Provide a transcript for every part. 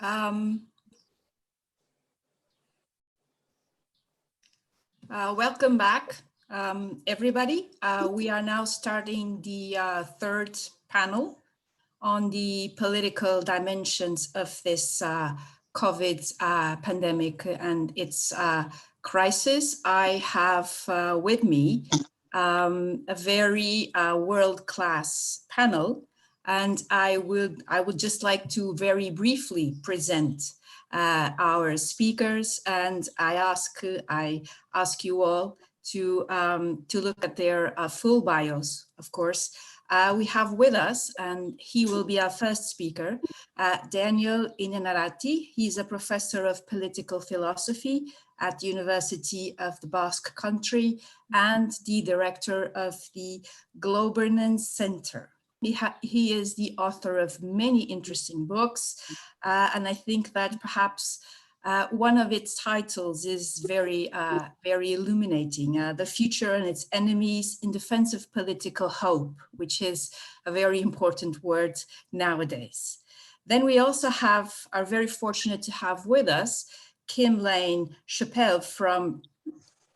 Welcome back, everybody. We are now starting the third panel on the political dimensions of this COVID pandemic and its crisis. I have with me a very world-class panel, and I would just like to very briefly present our speakers, and I ask you all to look at their full bios, of course. We have with us, and he will be our first speaker, Daniel Inenarati. He's a professor of political philosophy at the University of the Basque Country and the director of the Gulbenkian Center. He is the author of many interesting books, and I think that perhaps one of its titles is very illuminating, The Future and Its Enemies in Defense of Political Hope, which is a very important word nowadays. Then we also are very fortunate to have with us Kim Lane Chappelle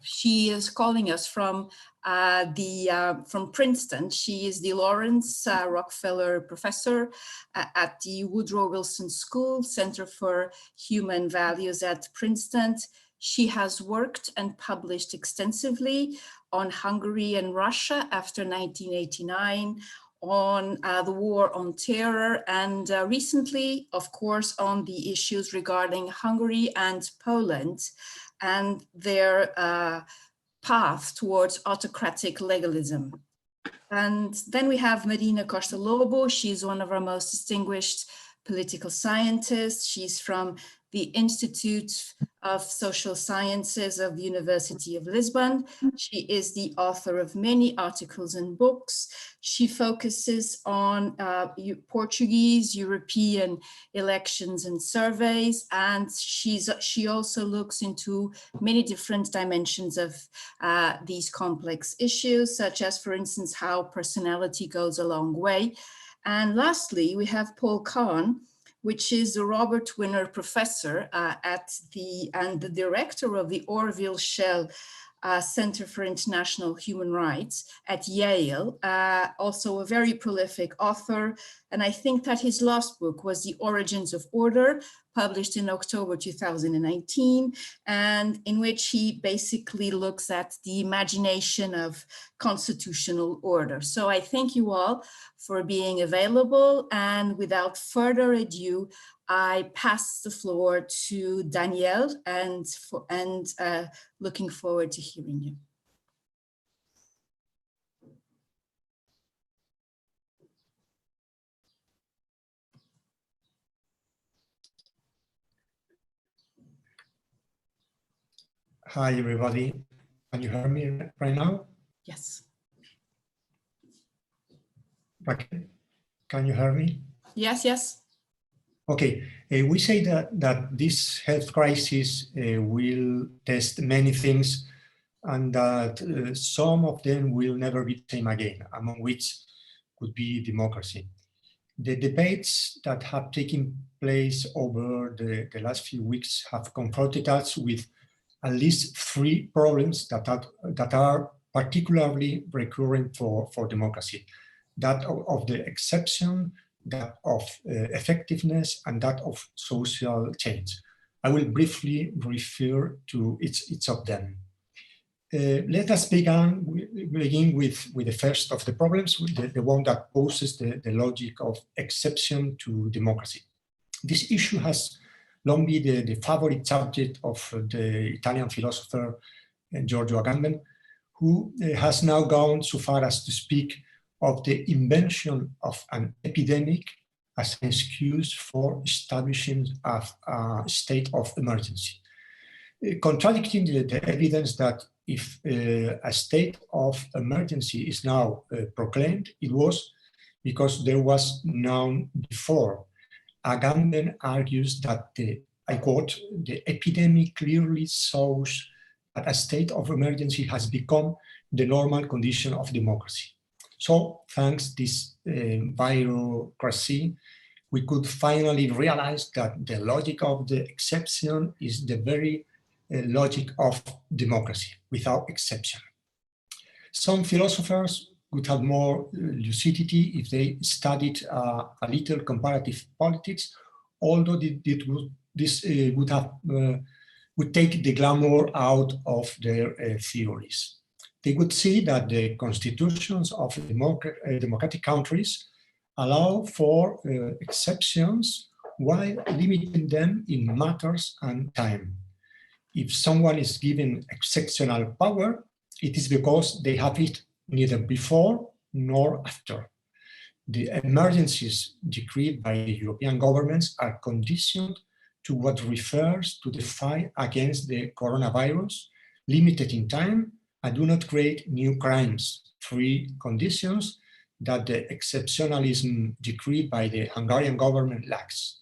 she is calling us from Princeton. She is the Lawrence Rockefeller Professor at the Woodrow Wilson School Center for Human Values at Princeton. She has worked and published extensively on Hungary and Russia after 1989, on the war on terror, and recently, of course, on the issues regarding Hungary and Poland and their path towards autocratic legalism. And then we have Marina Costa-Lobo. She's one of our most distinguished political scientists. She's from the Institute of Social Sciences of the University of Lisbon. She is the author of many articles and books. She focuses on Portuguese, European elections and surveys, and she also looks into many different dimensions of these complex issues, such as, for instance, how personality goes a long way. And lastly, we have Paul Kahn, which is a Robert Winner Professor and the director of the Orville Schell Center for International Human Rights at Yale, also a very prolific author. And I think that his last book was The Origins of Order, published in October 2019, and in which he basically looks at the imagination of constitutional order. So I thank you all for being available, and without further ado, I pass the floor to Danielle, and looking forward to hearing you. Hi, everybody. Can you hear me right now? Yes. Raquel, can you hear me? Yes, yes. Okay, we say that this health crisis will test many things, and that some of them will never be the same again, among which could be democracy. The debates that have taken place over the last few weeks have confronted us with at least three problems that are particularly recurrent for democracy: that of the exception, that of effectiveness, and that of social change. I will briefly refer to each of them. Let us begin with the first of the problems, the one that poses the logic of exception to democracy. This issue has long been the favorite subject of the Italian philosopher Giorgio Agamben, who has now gone so far as to speak of the invention of an epidemic as an excuse for establishing a state of emergency, contradicting the evidence that if a state of emergency is now proclaimed, it was because there was none before. Agamben argues that I quote, "the epidemic clearly shows that a state of emergency has become the normal condition of democracy." So thanks this virocracy, we could finally realize that the logic of the exception is the very logic of democracy, without exception. Some philosophers would have more lucidity if they studied a little comparative politics, although this would take the glamour out of their theories. They would see that the constitutions of democratic countries allow for exceptions while limiting them in matters and time. If someone is given exceptional power, it is because they have it neither before nor after. The emergencies decreed by the European governments are conditioned to what refers to the fight against the coronavirus, limited in time, and do not create new crimes, free conditions that the exceptionalism decreed by the Hungarian government lacks.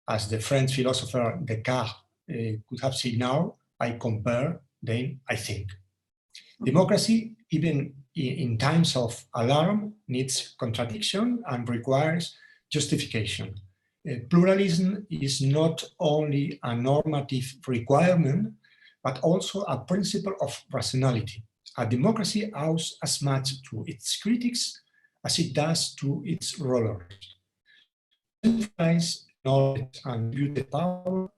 As the French philosopher Descartes could have said now, I compare, then I think. Democracy, even in times of alarm, needs contradiction and requires justification. Pluralism is not only a normative requirement, but also a principle of rationality. A democracy owes as much to its critics as it does to its rulers. Centralized knowledge and distributed power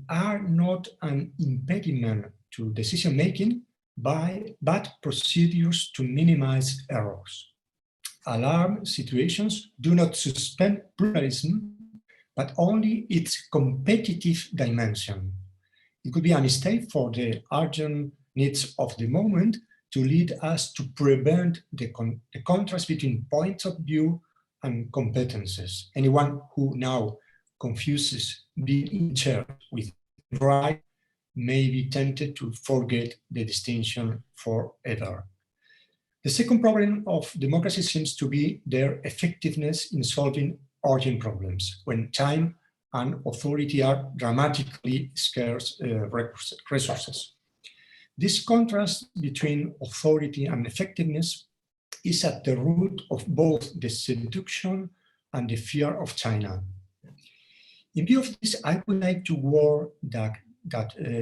are not an impediment to decision-making, but procedures to minimize errors. Alarm situations do not suspend pluralism, but only its competitive dimension. It could be a mistake for the urgent needs of the moment to lead us to prevent the contrast between points of view and competences. Anyone who now confuses being in charge with right may be tempted to forget the distinction forever. The second problem of democracy seems to be their effectiveness in solving urgent problems, when time and authority are dramatically scarce resources. This contrast between authority and effectiveness is at the root of both the seduction and the fear of China. In view of this, I would like to warn that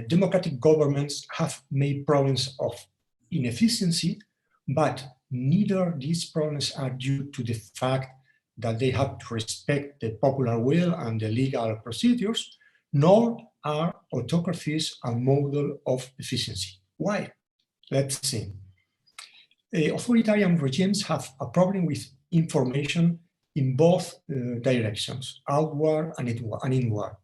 democratic governments have made problems of inefficiency, but neither these problems are due to the fact that they have to respect the popular will and the legal procedures, nor are autocracies a model of efficiency. Why? Let's see. Authoritarian regimes have a problem with information in both directions, outward and inward.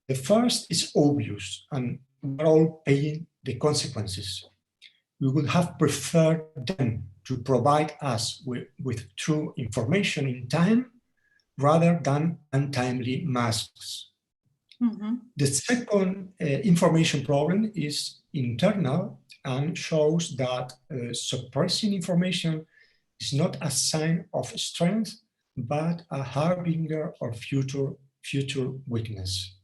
The first is obvious, and we're all paying the consequences. We would have preferred them to provide us with true information in time rather than untimely masks. Mm-hmm. The second information problem is internal and shows that suppressing information is not a sign of strength, but a harbinger of future weakness.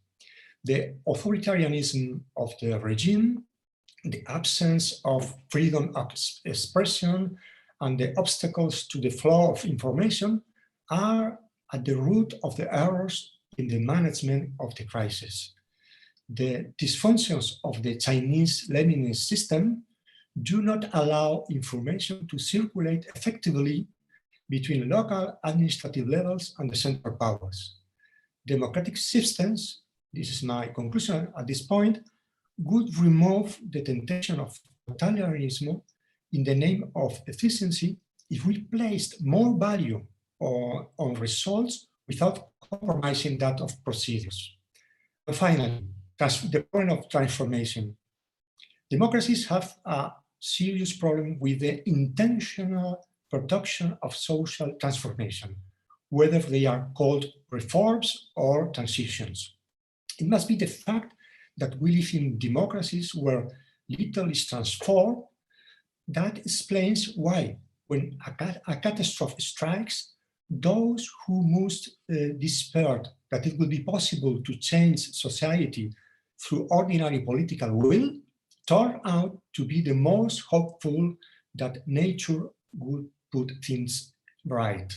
The authoritarianism of the regime, the absence of freedom of expression, and the obstacles to the flow of information are at the root of the errors in the management of the crisis. The dysfunctions of the Chinese Leninist system do not allow information to circulate effectively between local administrative levels and the central powers. Democratic systems, this is my conclusion at this point, would remove the temptation of totalitarianism in the name of efficiency if we placed more value on results without compromising that of procedures. And finally, the problem of transformation. Democracies have a serious problem with the intentional production of social transformation, whether they are called reforms or transitions. It must be the fact that we live in democracies where little is transformed that explains why, when a catastrophe strikes, those who most despaired that it would be possible to change society through ordinary political will turn out to be the most hopeful that nature would put things right.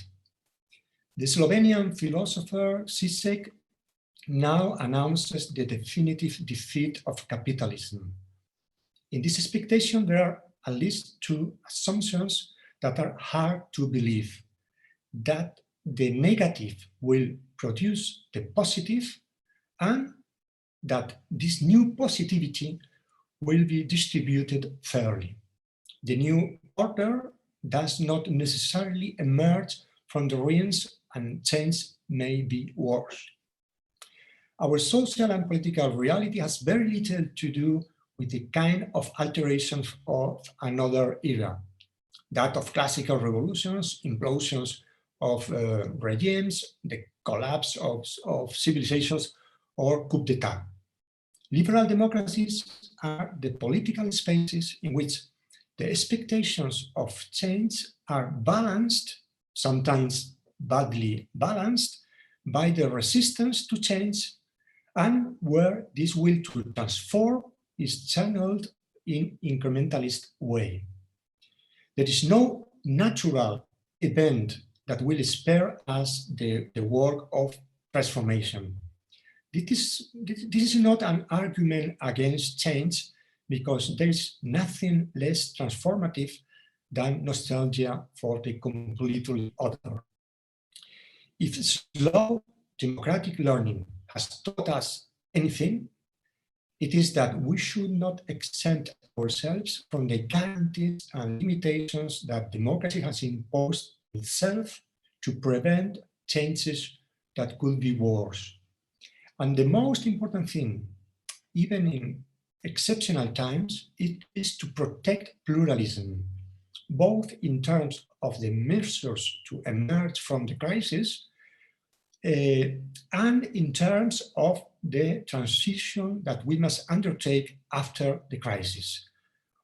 The Slovenian philosopher Zizek now announces the definitive defeat of capitalism. In this expectation, there are at least two assumptions that are hard to believe: that the negative will produce the positive, and that this new positivity will be distributed fairly. The new order does not necessarily emerge from the ruins, and change may be worse. Our social and political reality has very little to do with the kind of alterations of another era, that of classical revolutions, implosions of regimes, the collapse of civilizations, or coup d'etat. Liberal democracies are the political spaces in which the expectations of change are balanced, sometimes badly balanced, by the resistance to change, and where this will to transform is channeled in incrementalist way. There is no natural event that will spare us the work of transformation. This is not an argument against change, because there is nothing less transformative than nostalgia for the completely other. If slow democratic learning has taught us anything, it is that we should not exempt ourselves from the guarantees and limitations that democracy has imposed itself to prevent changes that could be worse. And the most important thing, even in exceptional times, it is to protect pluralism, both in terms of the measures to emerge from the crisis and in terms of the transition that we must undertake after the crisis.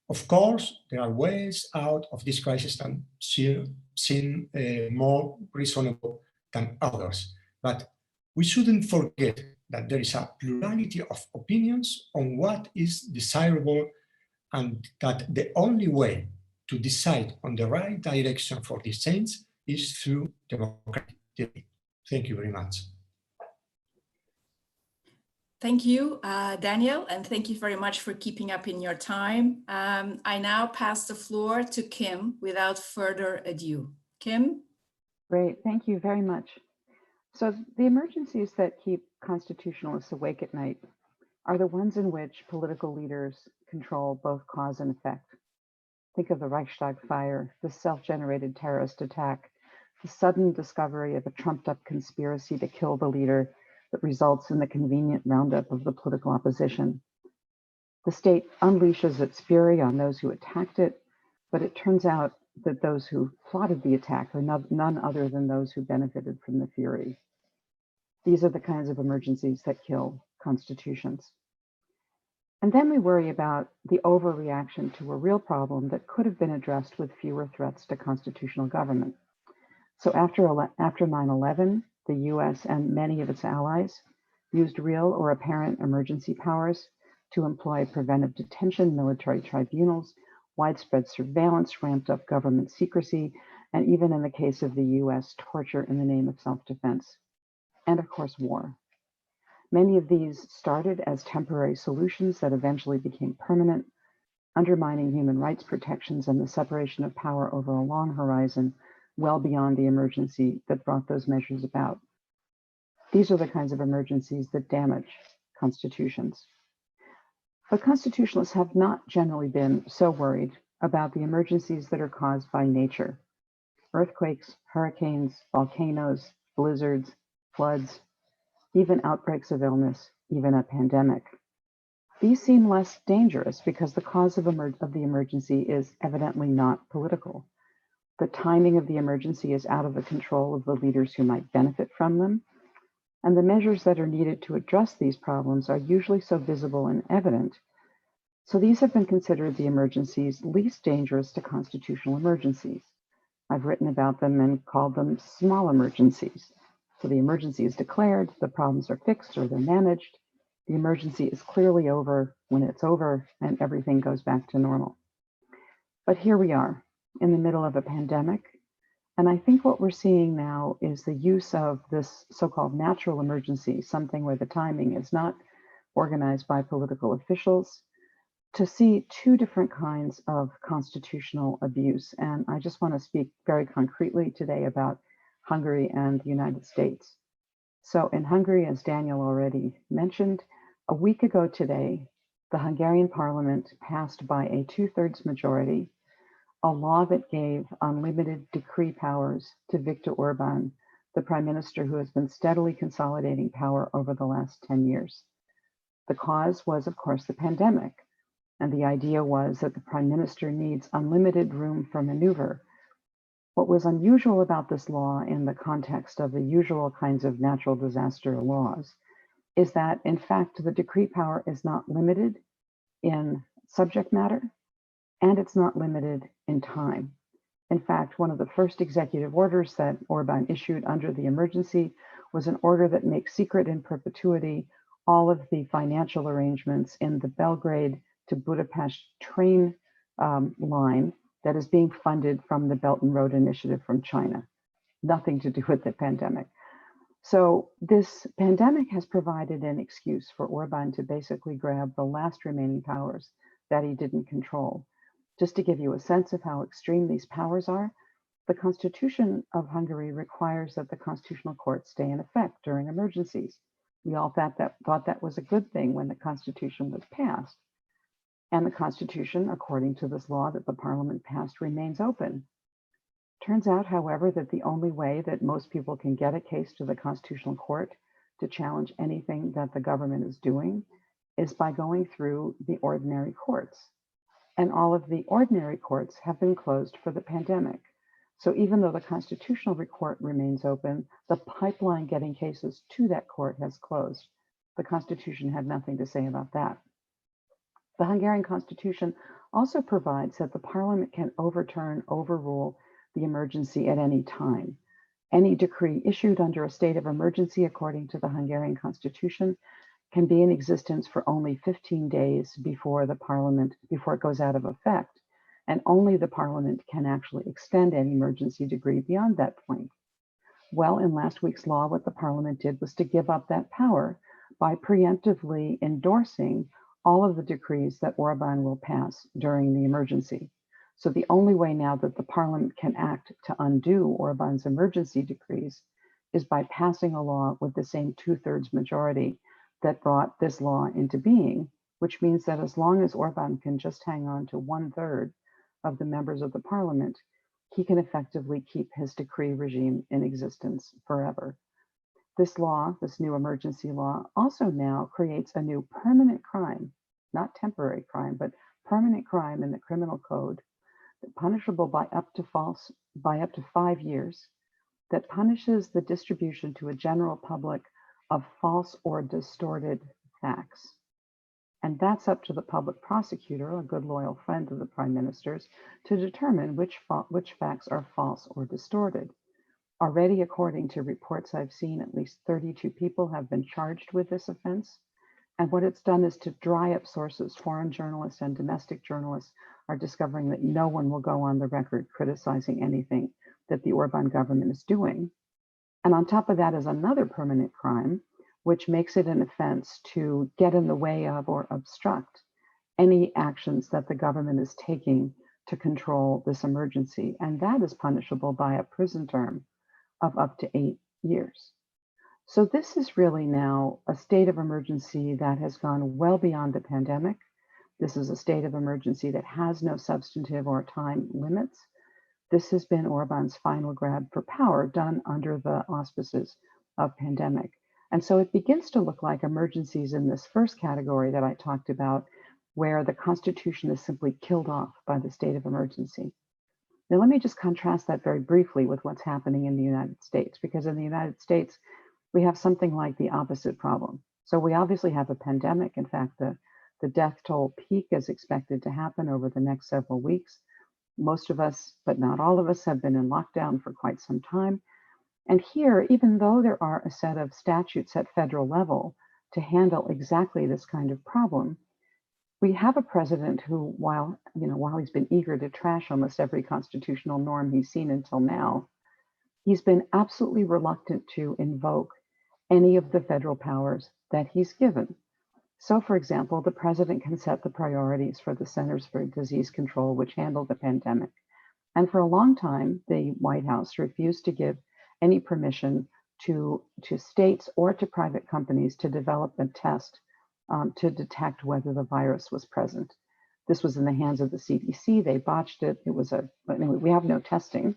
Of course, there are ways out of this crisis that seem more reasonable than others, but we shouldn't forget that there is a plurality of opinions on what is desirable, and that the only way to decide on the right direction for this change is through democratic debate. Thank you very much. Thank you, Daniel, and thank you very much for keeping up in your time. I now pass the floor to Kim without further ado. Kim? Great, thank you very much. So the emergencies that keep constitutionalists awake at night are the ones in which political leaders control both cause and effect. Think of the Reichstag fire, the self-generated terrorist attack, the sudden discovery of a trumped-up conspiracy to kill the leader that results in the convenient roundup of the political opposition. The state unleashes its fury on those who attacked it, but it turns out that those who plotted the attack are none other than those who benefited from the fury. These are the kinds of emergencies that kill constitutions. And then we worry about the overreaction to a real problem that could have been addressed with fewer threats to constitutional government. So after 9/11, the US and many of its allies used real or apparent emergency powers to employ preventive detention, military tribunals, widespread surveillance, ramped up government secrecy, and even in the case of the US, torture in the name of self-defense. And of course, war. Many of these started as temporary solutions that eventually became permanent, undermining human rights protections and the separation of power over a long horizon, well beyond the emergency that brought those measures about. These are the kinds of emergencies that damage constitutions. But constitutionalists have not generally been so worried about the emergencies that are caused by nature. Earthquakes, hurricanes, volcanoes, blizzards, floods, even outbreaks of illness, even a pandemic. These seem less dangerous because the cause of the emergency is evidently not political. The timing of the emergency is out of the control of the leaders who might benefit from them, and the measures that are needed to address these problems are usually so visible and evident. So these have been considered the emergencies least dangerous to constitutional emergencies. I've written about them and called them small emergencies. So the emergency is declared, the problems are fixed or they're managed. The emergency is clearly over when it's over and everything goes back to normal. But here we are in the middle of a pandemic, And I think what we're seeing now is the use of this so-called natural emergency, something where the timing is not organized by political officials, to see two different kinds of constitutional abuse. And I just want to speak very concretely today about Hungary and the United States. So in Hungary, as Daniel already mentioned, a week ago today, the Hungarian parliament passed by a 2/3 majority a law that gave unlimited decree powers to Viktor Orban, the prime minister who has been steadily consolidating power over the last 10 years. The cause was, of course, the pandemic. And the idea was that the prime minister needs unlimited room for maneuver. What was unusual about this law in the context of the usual kinds of natural disaster laws is that, in fact, the decree power is not limited in subject matter, and it's not limited in time. In fact, one of the first executive orders that Orban issued under the emergency was an order that makes secret in perpetuity all of the financial arrangements in the Belgrade to Budapest train line that is being funded from the Belt and Road Initiative from China. Nothing to do with the pandemic. So this pandemic has provided an excuse for Orban to basically grab the last remaining powers that he didn't control. Just to give you a sense of how extreme these powers are, the Constitution of Hungary requires that the Constitutional Court stay in effect during emergencies. We all thought that was a good thing when the Constitution was passed. And the Constitution, according to this law that the Parliament passed, remains open. Turns out, however, that the only way that most people can get a case to the Constitutional Court to challenge anything that the government is doing is by going through the ordinary courts. And all of the ordinary courts have been closed for the pandemic. So even though the Constitutional Court remains open, the pipeline getting cases to that court has closed. The Constitution had nothing to say about that. The Hungarian Constitution also provides that the Parliament can overrule the emergency at any time. Any decree issued under a state of emergency, according to the Hungarian Constitution, can be in existence for only 15 days before it goes out of effect. And only the Parliament can actually extend any emergency decree beyond that point. Well, in last week's law, what the Parliament did was to give up that power by preemptively endorsing all of the decrees that Orban will pass during the emergency. So the only way now that the Parliament can act to undo Orban's emergency decrees is by passing a law with the same 2/3 majority that brought this law into being, which means that as long as Orban can just hang on to 1/3 of the members of the Parliament, he can effectively keep his decree regime in existence forever. This law, this new emergency law, also now creates a new permanent crime, not temporary crime, but permanent crime in the criminal code, punishable by up to 5 years, that punishes the distribution to a general public of false or distorted facts. And that's up to the public prosecutor, a good loyal friend of the prime minister's, to determine which facts are false or distorted. Already, according to reports I've seen, at least 32 people have been charged with this offense. And what it's done is to dry up sources. Foreign journalists and domestic journalists are discovering that no one will go on the record criticizing anything that the Orban government is doing. And on top of that is another permanent crime, which makes it an offense to get in the way of or obstruct any actions that the government is taking to control this emergency. And that is punishable by a prison term of up to 8 years. So this is really now a state of emergency that has gone well beyond the pandemic. This is a state of emergency that has no substantive or time limits. This has been Orban's final grab for power done under the auspices of pandemic. And so it begins to look like emergencies in this first category that I talked about, where the Constitution is simply killed off by the state of emergency. Now, let me just contrast that very briefly with what's happening in the United States, because in the United States, we have something like the opposite problem. So we obviously have a pandemic. In fact, the death toll peak is expected to happen over the next several weeks. Most of us, but not all of us, have been in lockdown for quite some time. And here, even though there are a set of statutes at federal level to handle exactly this kind of problem, we have a president who, while he's been eager to trash almost every constitutional norm he's seen until now, he's been absolutely reluctant to invoke any of the federal powers that he's given. So, for example, the president can set the priorities for the Centers for Disease Control, which handle the pandemic. And for a long time, the White House refused to give any permission to states or to private companies to develop a test to detect whether the virus was present. This was in the hands of the CDC. They botched it. Anyway, we have no testing.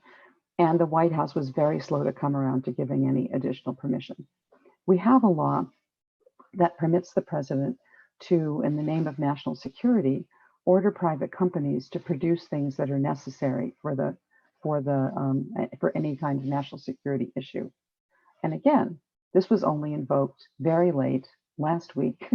And the White House was very slow to come around to giving any additional permission. We have a law that permits the president to, in the name of national security, order private companies to produce things that are necessary for any kind of national security issue. And again, this was only invoked very late last week,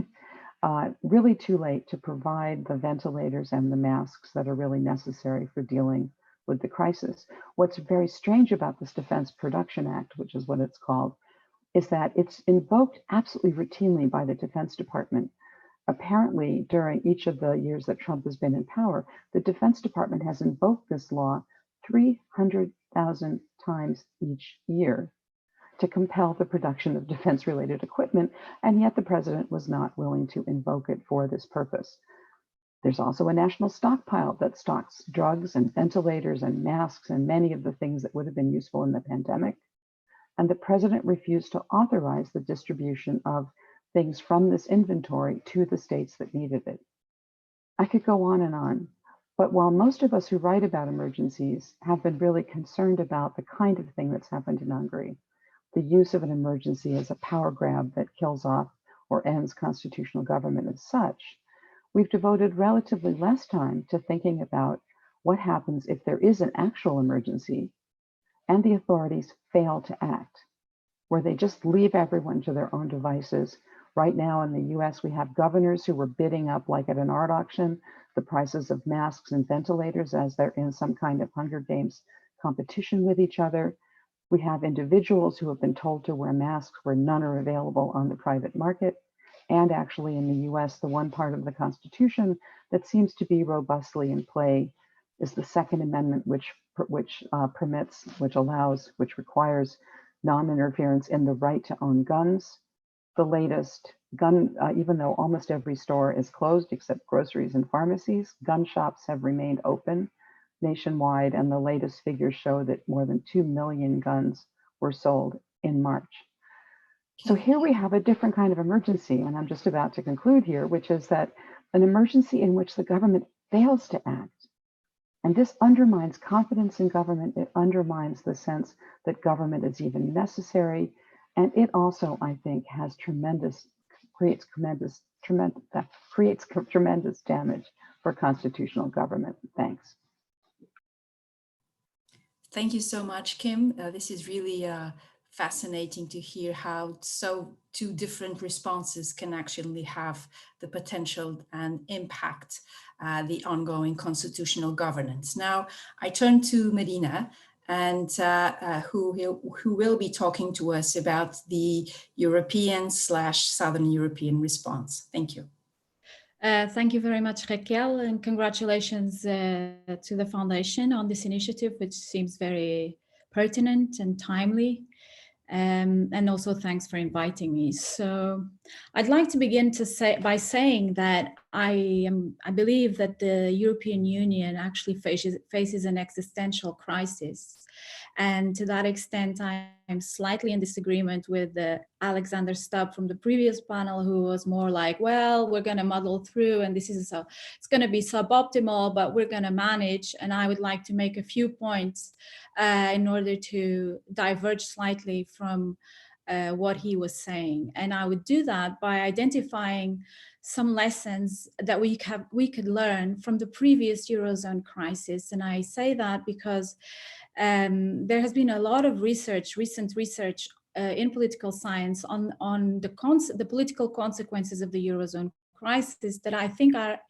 really too late to provide the ventilators and the masks that are really necessary for dealing with the crisis. What's very strange about this Defense Production Act, which is what it's called, is that it's invoked absolutely routinely by the Defense Department. Apparently, during each of the years that Trump has been in power, the Defense Department has invoked this law 300,000 times each year to compel the production of defense-related equipment, and yet the president was not willing to invoke it for this purpose. There's also a national stockpile that stocks drugs and ventilators and masks and many of the things that would have been useful in the pandemic. And the president refused to authorize the distribution of things from this inventory to the states that needed it. I could go on, but while most of us who write about emergencies have been really concerned about the kind of thing that's happened in Hungary, the use of an emergency as a power grab that kills off or ends constitutional government as such, we've devoted relatively less time to thinking about what happens if there is an actual emergency and the authorities fail to act, where they just leave everyone to their own devices. Right now in the US, we have governors who were bidding up, like at an art auction, the prices of masks and ventilators as they're in some kind of Hunger Games competition with each other. We have individuals who have been told to wear masks where none are available on the private market. And actually in the US, the one part of the Constitution that seems to be robustly in play is the Second Amendment, which requires non-interference in the right to own guns. The latest gun, even though almost every store is closed except groceries and pharmacies, gun shops have remained open nationwide, and the latest figures show that more than 2 million guns were sold in March. So here we have a different kind of emergency, and I'm just about to conclude here, which is that an emergency in which the government fails to act. And this undermines confidence in government. It undermines the sense that government is even necessary. And it also, I think, creates tremendous damage for constitutional government. Thanks. Thank you so much, Kim. This is really fascinating to hear how two different responses can actually have the potential and impact the ongoing constitutional governance. Now, I turn to Medina, and who will be talking to us about the European/Southern European response. Thank you. Thank you very much, Raquel, and congratulations to the Foundation on this initiative, which seems very pertinent and timely. And also thanks for inviting me. So I'd like to begin by saying that I believe that the European Union actually faces an existential crisis. And to that extent, I'm slightly in disagreement with Alexander Stubb from the previous panel, who was more like, well, we're going to muddle through and it's going to be suboptimal, but we're going to manage. And I would like to make a few points in order to diverge slightly from what he was saying. And I would do that by identifying some lessons that we could learn from the previous Eurozone crisis. And I say that because there has been a lot of recent research in political science on the political consequences of the Eurozone crisis that I think are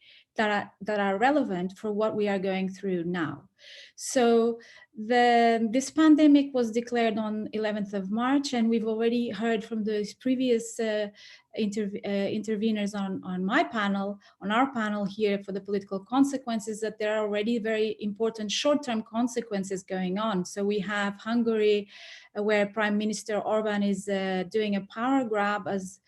relevant for what we are going through now. So this pandemic was declared on 11th of March, and we've already heard from the previous interveners on our panel here for the political consequences, that there are already very important short-term consequences going on. So we have Hungary, where Prime Minister Orban is doing a power grab, as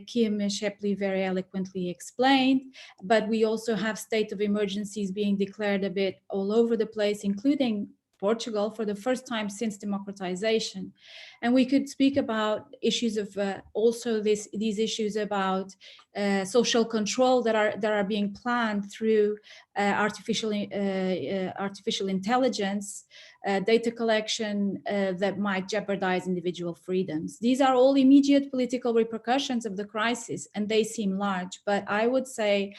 Kim Shepley very eloquently explained, but we also have state of emergencies being declared a bit all over the place, including Portugal for the first time since democratization. And we could speak about issues of also these issues about social control that are being planned through artificial intelligence, data collection that might jeopardize individual freedoms. These are all immediate political repercussions of the crisis, and they seem large, but I would say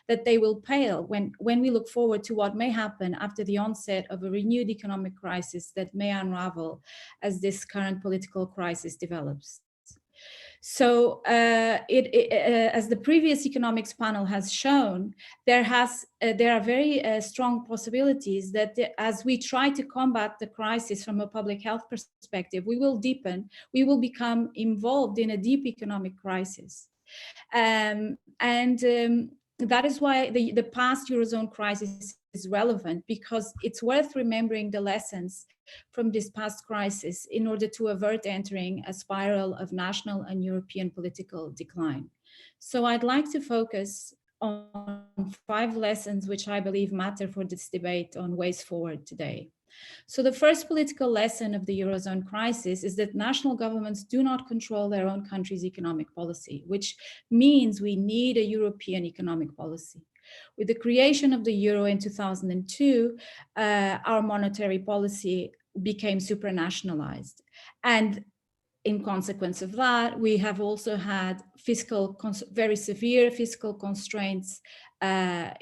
that they will pale when we look forward to what may happen after the onset of a renewed economic crisis that may unravel as this current political crisis develops. So as the previous economics panel has shown, there are very strong possibilities that as we try to combat the crisis from a public health perspective, we will become involved in a deep economic crisis. That is why the past Eurozone crisis is relevant, because it's worth remembering the lessons from this past crisis in order to avert entering a spiral of national and European political decline. So I'd like to focus on 5 lessons which I believe matter for this debate on ways forward today. So the first political lesson of the Eurozone crisis is that national governments do not control their own country's economic policy, which means we need a European economic policy. With the creation of the euro in 2002, our monetary policy became supranationalized. And in consequence of that, we have also had very severe fiscal constraints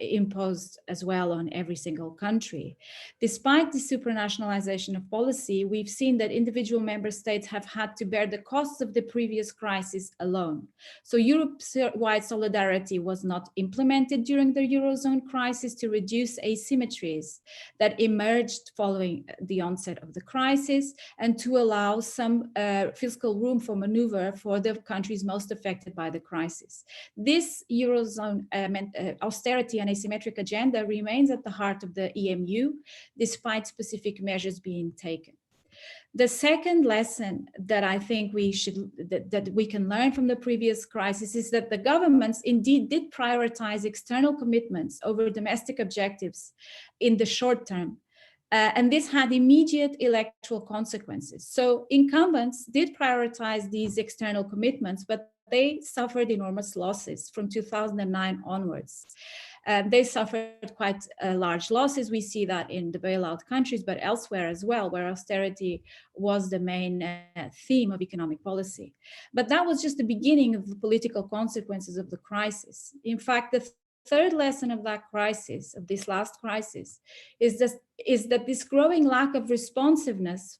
imposed as well on every single country. Despite the supranationalization of policy, we've seen that individual member states have had to bear the costs of the previous crisis alone. So Europe-wide solidarity was not implemented during the Eurozone crisis to reduce asymmetries that emerged following the onset of the crisis and to allow some fiscal room for maneuver for the countries most affected by the crisis. This Eurozone austerity and asymmetric agenda remains at the heart of the EMU, despite specific measures being taken. The second lesson that I think that we can learn from the previous crisis is that the governments indeed did prioritize external commitments over domestic objectives in the short term. And this had immediate electoral consequences. So incumbents did prioritize these external commitments, but they suffered enormous losses from 2009 onwards. They suffered quite large losses. We see that in the bailout countries, but elsewhere as well, where austerity was the main theme of economic policy. But that was just the beginning of the political consequences of the crisis. In fact, the third lesson of that crisis, of this last crisis, is that this growing lack of responsiveness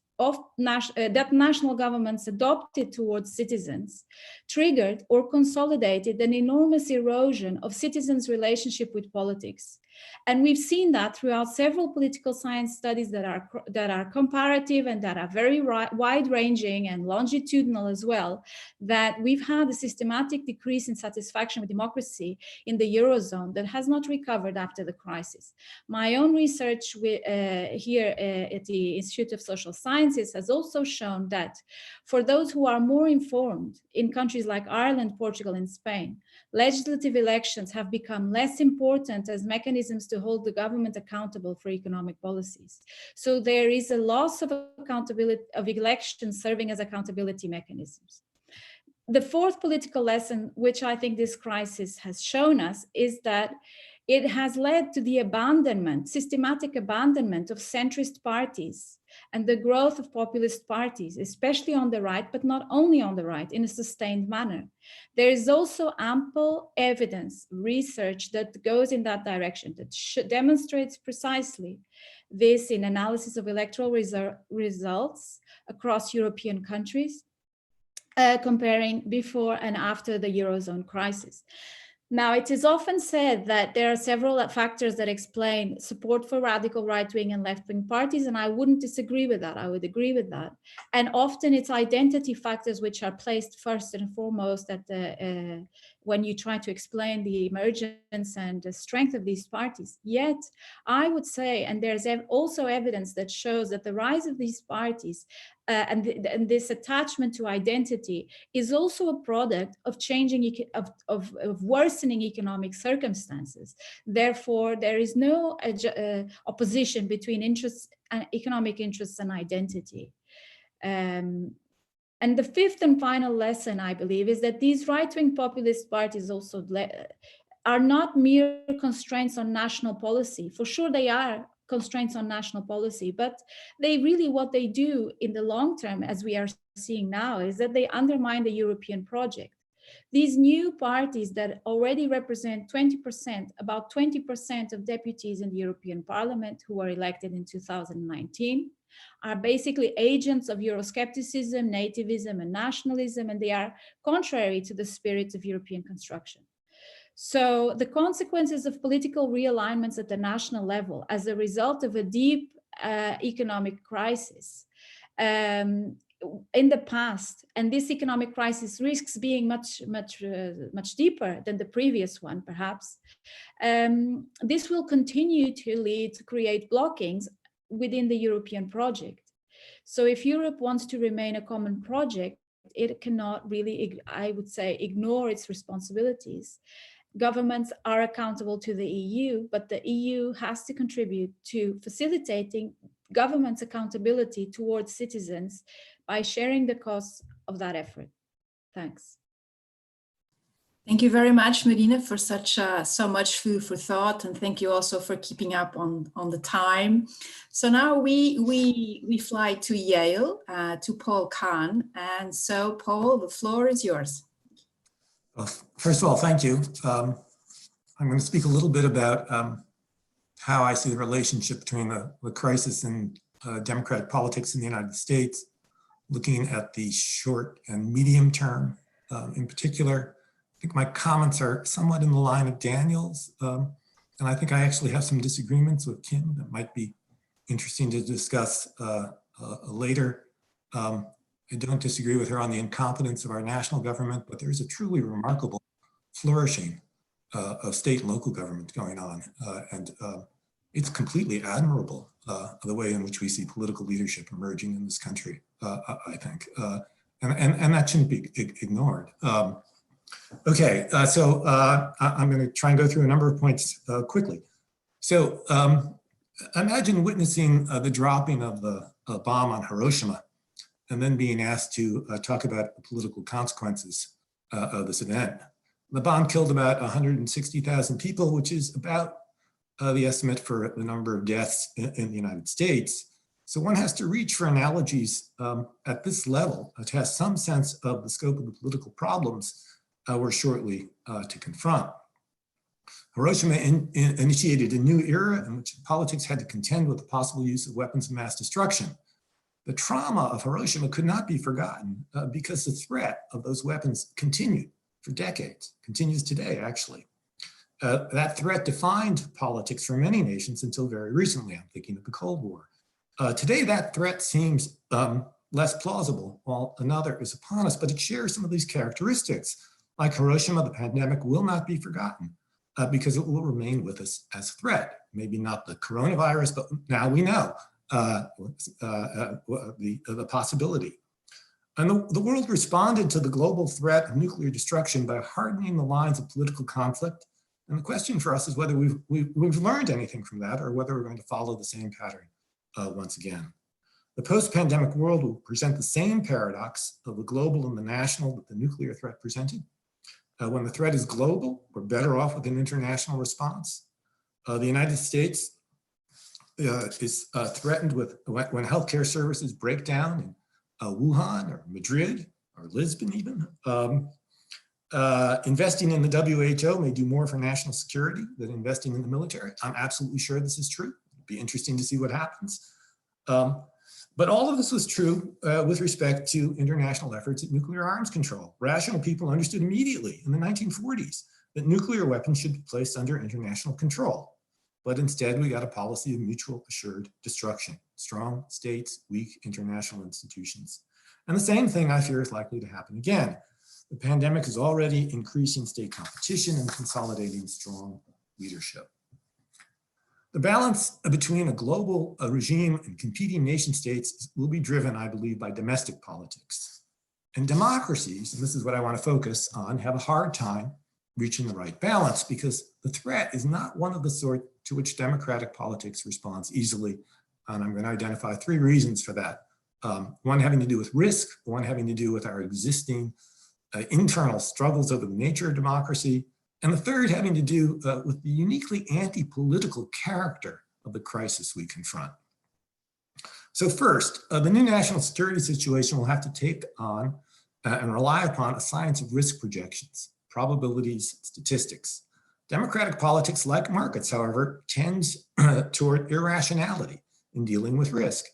that national governments adopted towards citizens triggered or consolidated an enormous erosion of citizens' relationship with politics. And we've seen that throughout several political science studies that are comparative and that are very wide-ranging and longitudinal as well, that we've had a systematic decrease in satisfaction with democracy in the Eurozone that has not recovered after the crisis. My own research here at the Institute of Social Sciences has also shown that for those who are more informed in countries like Ireland, Portugal, and Spain, legislative elections have become less important as mechanisms to hold the government accountable for economic policies. So there is a loss of accountability of elections serving as accountability mechanisms. The fourth political lesson, which I think this crisis has shown us, is that it has led to the systematic abandonment of centrist parties and the growth of populist parties, especially on the right, but not only on the right, in a sustained manner. There is also ample evidence, research that goes in that direction, that demonstrates precisely this in analysis of electoral results across European countries, comparing before and after the Eurozone crisis. Now, it is often said that there are several factors that explain support for radical right-wing and left-wing parties, and I wouldn't disagree with that. I would agree with that. And often it's identity factors which are placed first and foremost at the when you try to explain the emergence and the strength of these parties. Yet, I would say, and there's also evidence that shows that the rise of these parties and this attachment to identity is also a product of changing, of worsening economic circumstances. Therefore, there is no opposition between interests and economic interests and identity. And the fifth and final lesson, I believe, is that these right-wing populist parties also are not mere constraints on national policy. For sure, they are constraints on national policy, but they really, what they do in the long term, as we are seeing now, is that they undermine the European project. These new parties that already represent 20%, about 20% of deputies in the European Parliament who were elected in 2019, are basically agents of Euroscepticism, nativism, and nationalism, and they are contrary to the spirit of European construction. So the consequences of political realignments at the national level as a result of a deep economic crisis in the past, and this economic crisis risks being much deeper than the previous one, perhaps, this will continue to lead to create blockings within the European project. So if Europe wants to remain a common project, it cannot really, I would say, ignore its responsibilities. Governments are accountable to the EU, but the EU has to contribute to facilitating government's accountability towards citizens by sharing the costs of that effort. Thanks. Thank you very much, Marina, for so much food for thought, and thank you also for keeping up on the time. So now we fly to Yale, to Paul Kahn, and so Paul, the floor is yours. Well, first of all, thank you. I'm going to speak a little bit about how I see the relationship between the crisis in democratic politics in the United States, looking at the short and medium term in particular. I think my comments are somewhat in the line of Daniel's, and I think I actually have some disagreements with Kim that might be interesting to discuss later. I don't disagree with her on the incompetence of our national government, but there's a truly remarkable flourishing of state and local government going on. And it's completely admirable, the way in which we see political leadership emerging in this country, I think. And that shouldn't be ignored. Okay, so I'm going to try and go through a number of points quickly. So imagine witnessing the dropping of the bomb on Hiroshima and then being asked to talk about the political consequences of this event. The bomb killed about 160,000 people, which is about the estimate for the number of deaths in the United States. So one has to reach for analogies at this level to have some sense of the scope of the political problems we're shortly to confront. Hiroshima initiated a new era in which politics had to contend with the possible use of weapons of mass destruction. The trauma of Hiroshima could not be forgotten because the threat of those weapons continued for decades, continues today, actually. That threat defined politics for many nations until very recently. I'm thinking of the Cold War. Today, that threat seems less plausible while another is upon us, but it shares some of these characteristics. Like Hiroshima, the pandemic will not be forgotten because it will remain with us as a threat. Maybe not the coronavirus, but now we know the possibility. And the world responded to the global threat of nuclear destruction by hardening the lines of political conflict. And the question for us is whether we've learned anything from that or whether we're going to follow the same pattern once again. The post-pandemic world will present the same paradox of the global and the national that the nuclear threat presented. When the threat is global, we're better off with an international response. The United States is threatened with when healthcare services break down in Wuhan or Madrid or Lisbon even. Investing in the WHO may do more for national security than investing in the military. I'm absolutely sure this is true. It'd be interesting to see what happens. But all of this was true with respect to international efforts at nuclear arms control. Rational people understood immediately in the 1940s that nuclear weapons should be placed under international control. But instead, we got a policy of mutual assured destruction, strong states, weak international institutions. And the same thing, I fear, is likely to happen again. The pandemic is already increasing state competition and consolidating strong leadership. The balance between a global regime and competing nation states will be driven, I believe, by domestic politics. And democracies, and this is what I want to focus on, have a hard time reaching the right balance because the threat is not one of the sort to which democratic politics responds easily. And I'm going to identify 3 reasons for that. One having to do with risk, one having to do with our existing internal struggles over the nature of democracy, and the third having to do with the uniquely anti-political character of the crisis we confront. So first, the new national security situation will have to take on and rely upon a science of risk projections, probabilities, statistics. Democratic politics, like markets, however, tends toward irrationality in dealing with risk.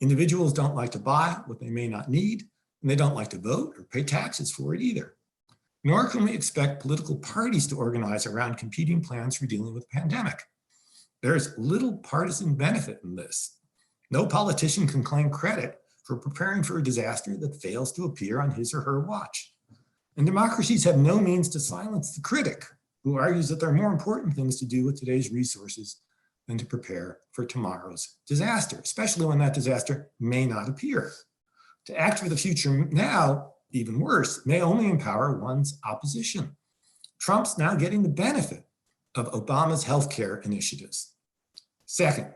Individuals don't like to buy what they may not need, and they don't like to vote or pay taxes for it either. Nor can we expect political parties to organize around competing plans for dealing with the pandemic. There's little partisan benefit in this. No politician can claim credit for preparing for a disaster that fails to appear on his or her watch. And democracies have no means to silence the critic who argues that there are more important things to do with today's resources than to prepare for tomorrow's disaster, especially when that disaster may not appear. To act for the future now, even worse, may only empower one's opposition. Trump's now getting the benefit of Obama's healthcare initiatives. Second,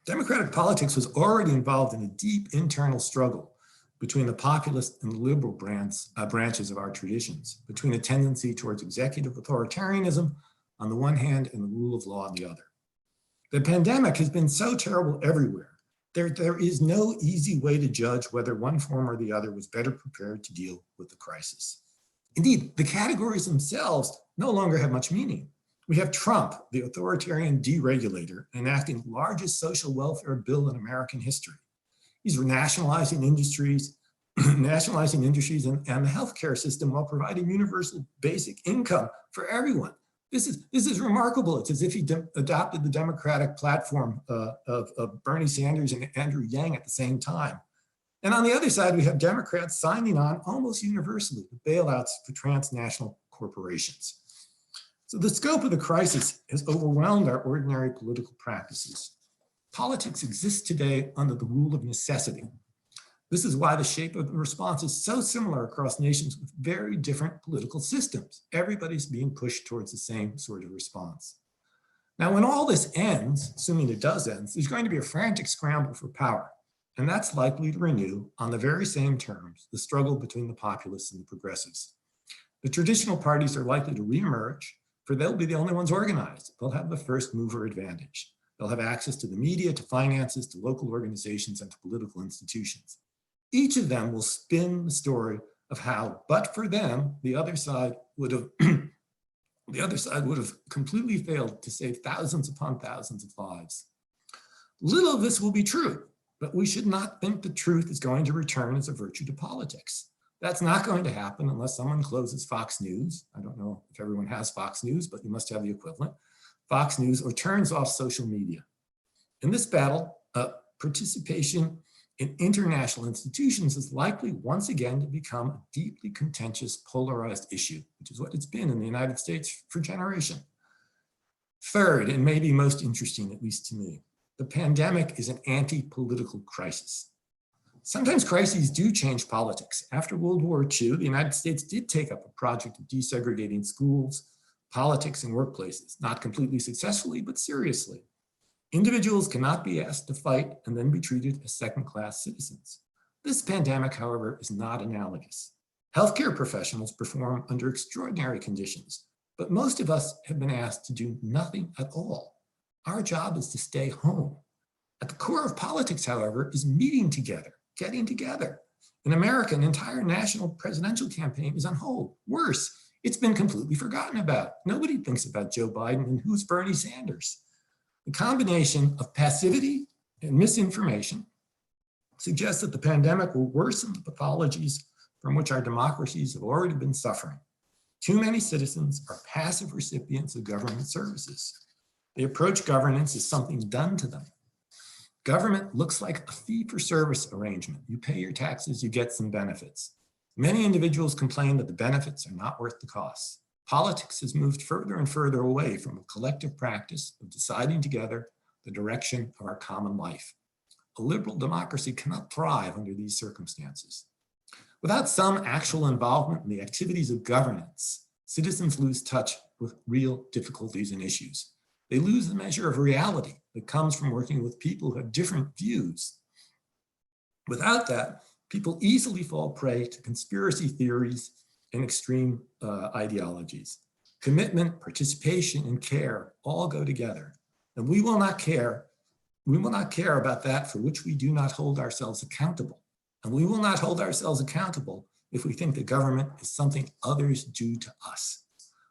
democratic politics was already involved in a deep internal struggle between the populist and liberal branches of our traditions, between a tendency towards executive authoritarianism on the one hand and the rule of law on the other. The pandemic has been so terrible everywhere. There is no easy way to judge whether one form or the other was better prepared to deal with the crisis. Indeed, the categories themselves no longer have much meaning. We have Trump, the authoritarian deregulator, enacting the largest social welfare bill in American history. He's nationalizing industries and the healthcare system while providing universal basic income for everyone. This is remarkable. It's as if he adopted the Democratic platform of Bernie Sanders and Andrew Yang at the same time. And on the other side, we have Democrats signing on almost universally to bailouts for transnational corporations. So the scope of the crisis has overwhelmed our ordinary political practices. Politics exists today under the rule of necessity. This is why the shape of the response is so similar across nations with very different political systems. Everybody's being pushed towards the same sort of response. Now, when all this ends, assuming it does end, there's going to be a frantic scramble for power. And that's likely to renew, on the very same terms, the struggle between the populists and the progressives. The traditional parties are likely to reemerge, for they'll be the only ones organized. They'll have the first mover advantage. They'll have access to the media, to finances, to local organizations, and to political institutions. Each of them will spin the story of how, but for them, the other side would have completely failed to save thousands upon thousands of lives. Little of this will be true, but we should not think the truth is going to return as a virtue to politics. That's not going to happen unless someone closes Fox News. I don't know if everyone has Fox News, but you must have the equivalent. Fox News, or turns off social media. In this battle, participation in international institutions is likely once again to become a deeply contentious, polarized issue, which is what it's been in the United States for generations. Third, and maybe most interesting, at least to me, the pandemic is an anti-political crisis. Sometimes crises do change politics. After World War II, the United States did take up a project of desegregating schools, politics, and workplaces, not completely successfully, but seriously. Individuals cannot be asked to fight and then be treated as second-class citizens. This pandemic, however, is not analogous. Healthcare professionals perform under extraordinary conditions, but most of us have been asked to do nothing at all. Our job is to stay home. At the core of politics, however, is meeting together, getting together. In America, an entire national presidential campaign is on hold. Worse, it's been completely forgotten about. Nobody thinks about Joe Biden and who's Bernie Sanders. The combination of passivity and misinformation suggests that the pandemic will worsen the pathologies from which our democracies have already been suffering. Too many citizens are passive recipients of government services. They approach governance as something done to them. Government looks like a fee-for-service arrangement. You pay your taxes, you get some benefits. Many individuals complain that the benefits are not worth the costs. Politics has moved further and further away from a collective practice of deciding together the direction of our common life. A liberal democracy cannot thrive under these circumstances. Without some actual involvement in the activities of governance, citizens lose touch with real difficulties and issues. They lose the measure of reality that comes from working with people who have different views. Without that, people easily fall prey to conspiracy theories and extreme ideologies. Commitment, participation, and care all go together. And we will not care about that for which we do not hold ourselves accountable. And we will not hold ourselves accountable if we think that government is something others do to us.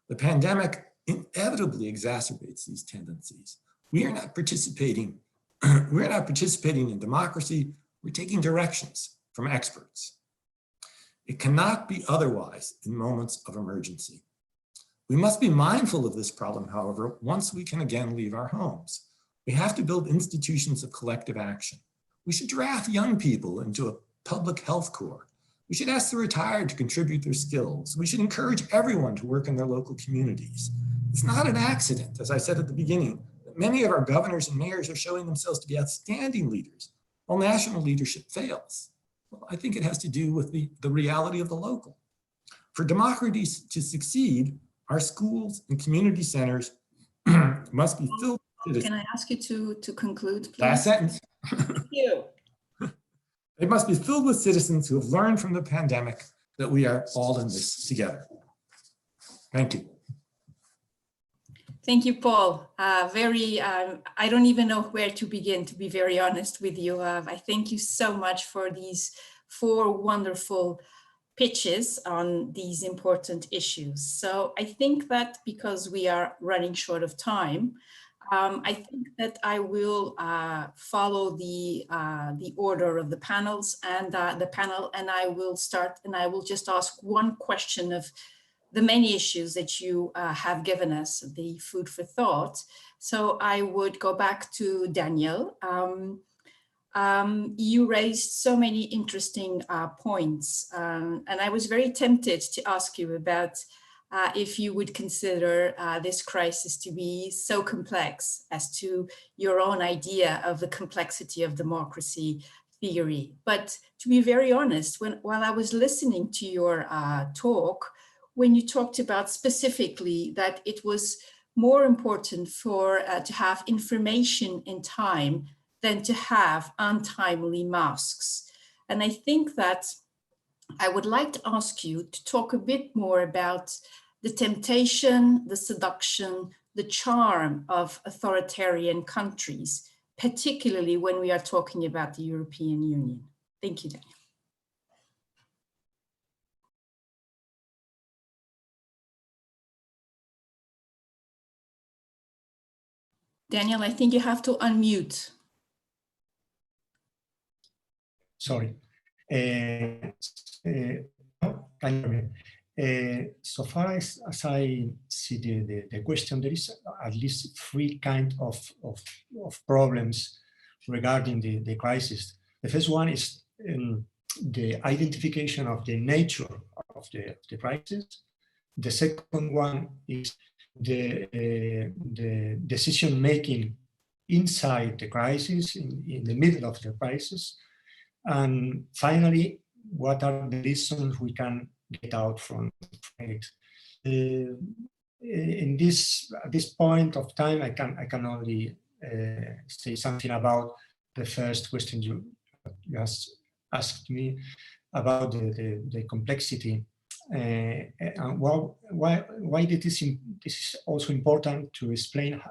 The pandemic inevitably exacerbates these tendencies. We are not participating in democracy. We're taking directions from experts. It cannot be otherwise in moments of emergency. We must be mindful of this problem, however, once we can again leave our homes. We have to build institutions of collective action. We should draft young people into a public health corps. We should ask the retired to contribute their skills. We should encourage everyone to work in their local communities. It's not an accident, as I said at the beginning, that many of our governors and mayors are showing themselves to be outstanding leaders, while national leadership fails. Well, I think it has to do with the reality of the local. For democracies to succeed, our schools and community centers must be filled with citizens. Can I ask you to conclude, please? Last sentence. Thank you. It must be filled with citizens who have learned from the pandemic that we are all in this together. Thank you. Thank you, Paul. I don't even know where to begin, to be very honest with you. I thank you so much for these 4 wonderful pitches on these important issues. So I think that because we are running short of time, I think that I will follow the order of the panels and I will start, and I will just ask one question of the many issues that you have given us, the food for thought. So I would go back to Daniel. You raised so many interesting points, and I was very tempted to ask you about if you would consider this crisis to be so complex as to your own idea of the complexity of democracy theory. But to be very honest, while I was listening to your talk, when you talked about specifically that it was more important to have information in time than to have untimely masks. And I think that I would like to ask you to talk a bit more about the temptation, the seduction, the charm of authoritarian countries, particularly when we are talking about the European Union. Thank you, Daniel. Daniel, I think you have to unmute. Sorry. So far as I see the question, there is at least 3 kinds of problems regarding the crisis. The first one is the identification of the nature of the crisis. The second one is the decision-making inside the crisis, in the middle of the crisis. And finally, what are the lessons we can get out from it? At this point of time, I can only say something about the first question you asked me about the complexity. And why this is also important to explain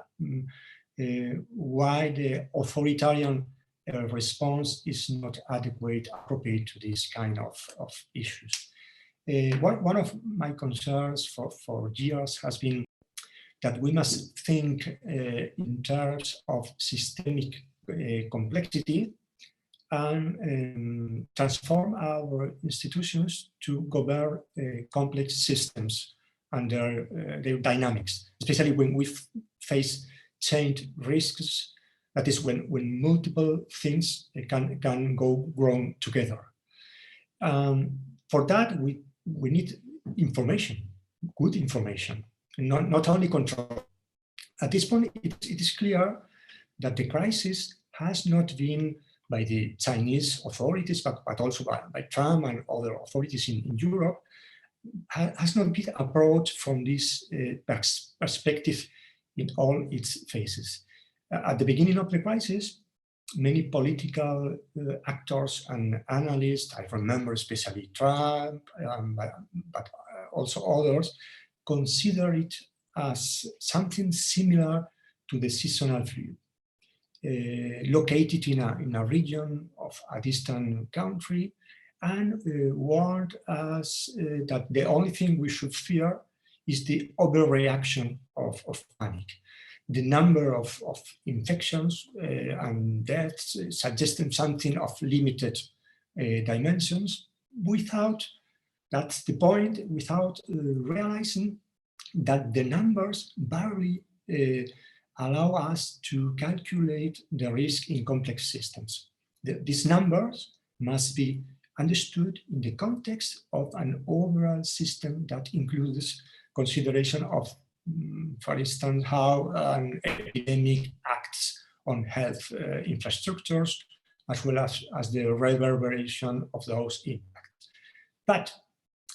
why the authoritarian response is not adequate, appropriate to this kind of issues. One of my concerns for years has been that we must think in terms of systemic complexity and transform our institutions to govern complex systems under their dynamics, especially when we face chained risks. That is when multiple things can go wrong together. For that, we need information, good information, not only control. At this point, it is clear that the crisis has not been by the Chinese authorities, but also by Trump and other authorities in Europe, has not been approached from this perspective in all its phases. At the beginning of the crisis, many political actors and analysts, I remember especially Trump, but also others, consider it as something similar to the seasonal flu, located in a region of a distant country, and warned us that the only thing we should fear is the overreaction of panic. The number of infections and deaths suggesting something of limited dimensions without, that's the point, without realizing that the numbers barely allow us to calculate the risk in complex systems. These numbers must be understood in the context of an overall system that includes consideration of, for instance, how an epidemic acts on health infrastructures, as well as the reverberation of those impacts. But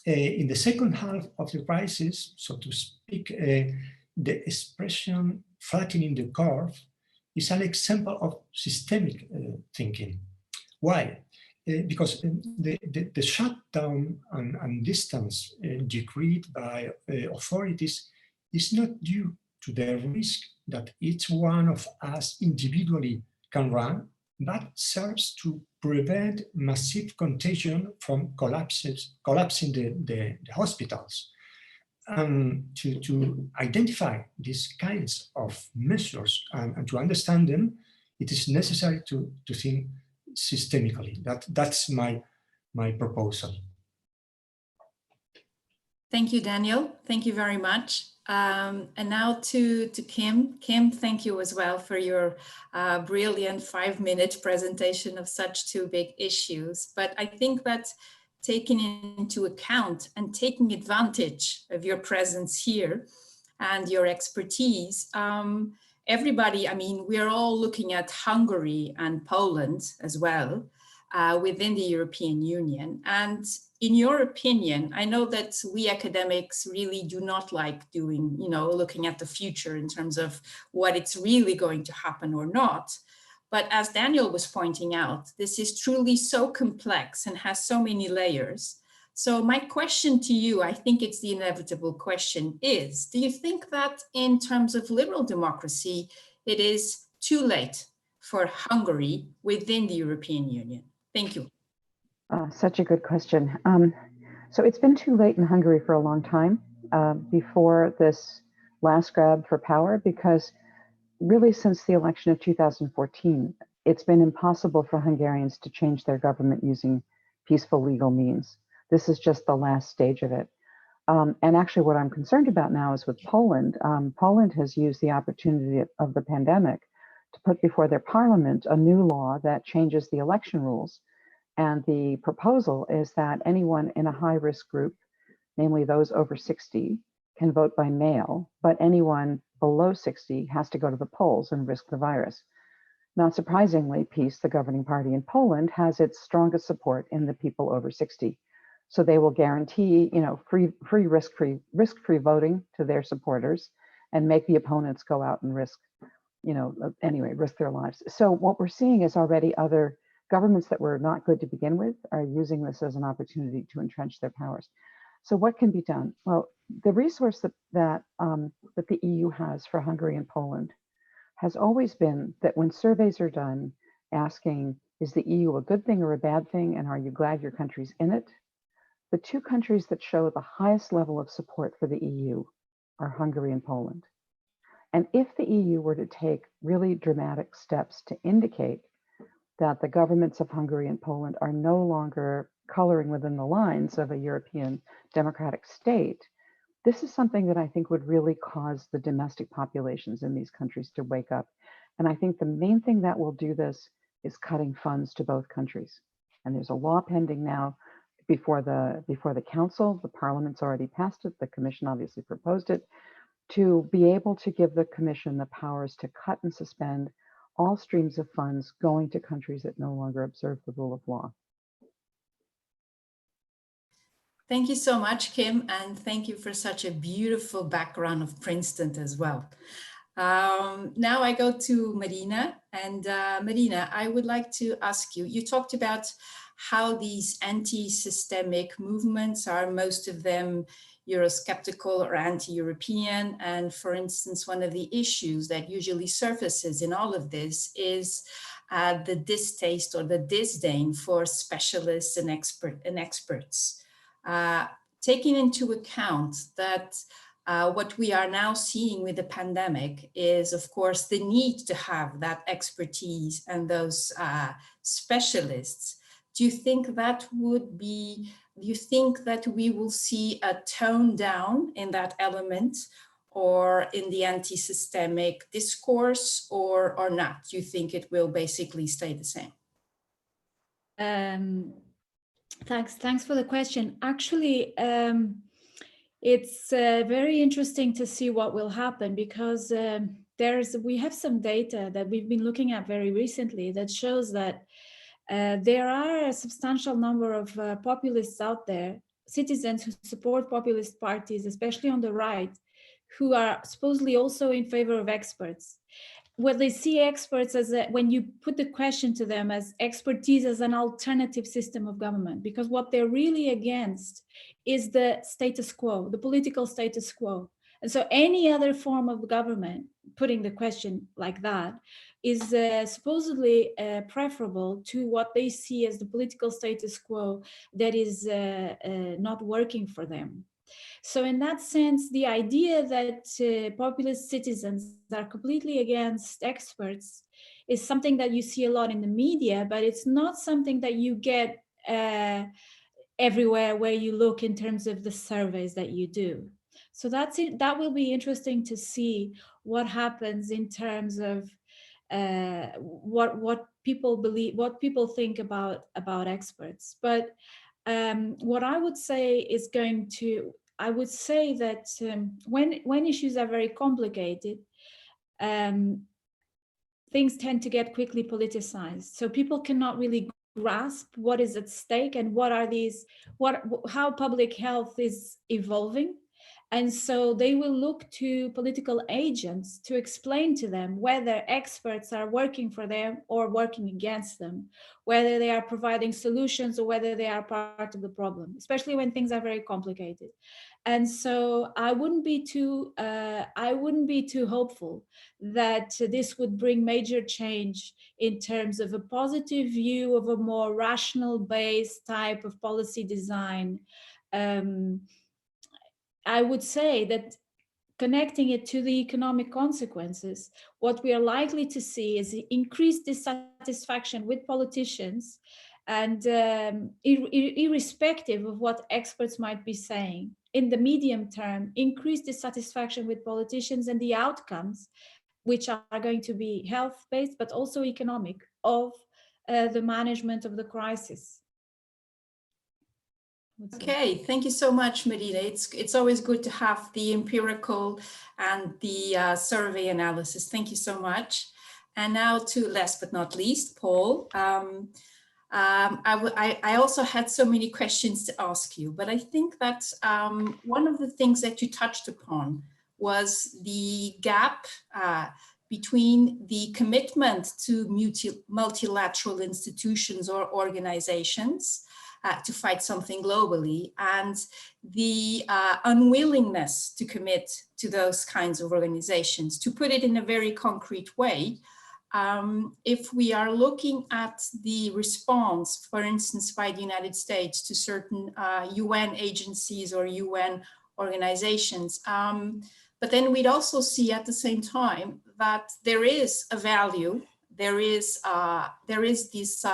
in the second half of the crisis, so to speak, the expression flattening the curve is an example of systemic thinking. Why? Because the shutdown and distance decreed by authorities is not due to the risk that each one of us individually can run, but serves to prevent massive contagion from collapsing the hospitals. And to identify these kinds of measures and to understand them, it is necessary to think systemically. That's my proposal. Thank you, Daniel. Thank you very much. And now to Kim. Kim, thank you as well for your brilliant 5-minute presentation of such two big issues. But I think that taking into account and taking advantage of your presence here and your expertise, everybody, I mean, we're all looking at Hungary and Poland as well within the European Union. And in your opinion, I know that we academics really do not like doing, looking at the future in terms of what it's really going to happen or not. But as Daniel was pointing out, this is truly so complex and has so many layers. So my question to you, I think it's the inevitable question, is, do you think that in terms of liberal democracy, it is too late for Hungary within the European Union? Thank you. Such a good question. So it's been too late in Hungary for a long time before this last grab for power, because really since the election of 2014, it's been impossible for Hungarians to change their government using peaceful legal means. This is just the last stage of it. And actually what I'm concerned about now is with Poland. Poland has used the opportunity of the pandemic to put before their parliament a new law that changes the election rules. And the proposal is that anyone in a high-risk group, namely those over 60, can vote by mail, but anyone below 60 has to go to the polls and risk the virus. Not surprisingly, PiS, the governing party in Poland, has its strongest support in the people over 60. So they will guarantee, risk-free voting to their supporters and make the opponents go out and risk their lives. So what we're seeing is already other governments that were not good to begin with are using this as an opportunity to entrench their powers. So what can be done? Well, the resource that the EU has for Hungary and Poland has always been that when surveys are done asking, is the EU a good thing or a bad thing, and are you glad your country's in it? The two countries that show the highest level of support for the EU are Hungary and Poland. And if the EU were to take really dramatic steps to indicate that the governments of Hungary and Poland are no longer coloring within the lines of a European democratic state, This is something that I think would really cause the domestic populations in these countries to wake up. And I think the main thing that will do this is cutting funds to both countries. And there's a law pending now before the council. The parliament's already passed it. The commission obviously proposed it, to be able to give the commission the powers to cut and suspend all streams of funds going to countries that no longer observe the rule of law. Thank you so much, Kim, and thank you for such a beautiful background of Princeton as well. Now I go to Marina, and Marina, I would like to ask you, you talked about how these anti-systemic movements are, most of them Eurosceptical or anti-European, and for instance, one of the issues that usually surfaces in all of this is the distaste or the disdain for specialists and experts. Taking into account that what we are now seeing with the pandemic is, of course, the need to have that expertise and those specialists. Do you think that we will see a tone down in that element or in the anti-systemic discourse or not? Do you think it will basically stay the same? Thanks for the question. Actually, it's very interesting to see what will happen, because we have some data that we've been looking at very recently that shows that there are a substantial number of populists out there, citizens who support populist parties, especially on the right, who are supposedly also in favor of experts. Well, they see experts as when you put the question to them as expertise as an alternative system of government, because what they're really against is the status quo, the political status quo. And so any other form of government, putting the question like that, is supposedly preferable to what they see as the political status quo that is not working for them. So in that sense, the idea that populist citizens are completely against experts is something that you see a lot in the media, but it's not something that you get everywhere where you look in terms of the surveys that you do. So that's it. That will be interesting to see what happens in terms of what people believe, what people think about experts. But what I would say is I would say that when issues are very complicated, things tend to get quickly politicized. So people cannot really grasp what is at stake and how public health is evolving. And so they will look to political agents to explain to them whether experts are working for them or working against them, whether they are providing solutions or whether they are part of the problem, especially when things are very complicated. And so I wouldn't be too hopeful that this would bring major change in terms of a positive view of a more rational based type of policy design. I would say that connecting it to the economic consequences, what we are likely to see is increased dissatisfaction with politicians, and irrespective of what experts might be saying, in the medium term, increased dissatisfaction with politicians and the outcomes, which are going to be health-based, but also economic, of the management of the crisis. Okay, thank you so much, Marina. It's always good to have the empirical and the survey analysis. Thank you so much. And now to last but not least, Paul. I also had so many questions to ask you, but I think that one of the things that you touched upon was the gap between the commitment to multilateral institutions or organizations to fight something globally, and the unwillingness to commit to those kinds of organizations. To put it in a very concrete way, if we are looking at the response, for instance, by the United States to certain UN agencies or UN organizations, but then we'd also see at the same time that there is a value, there is this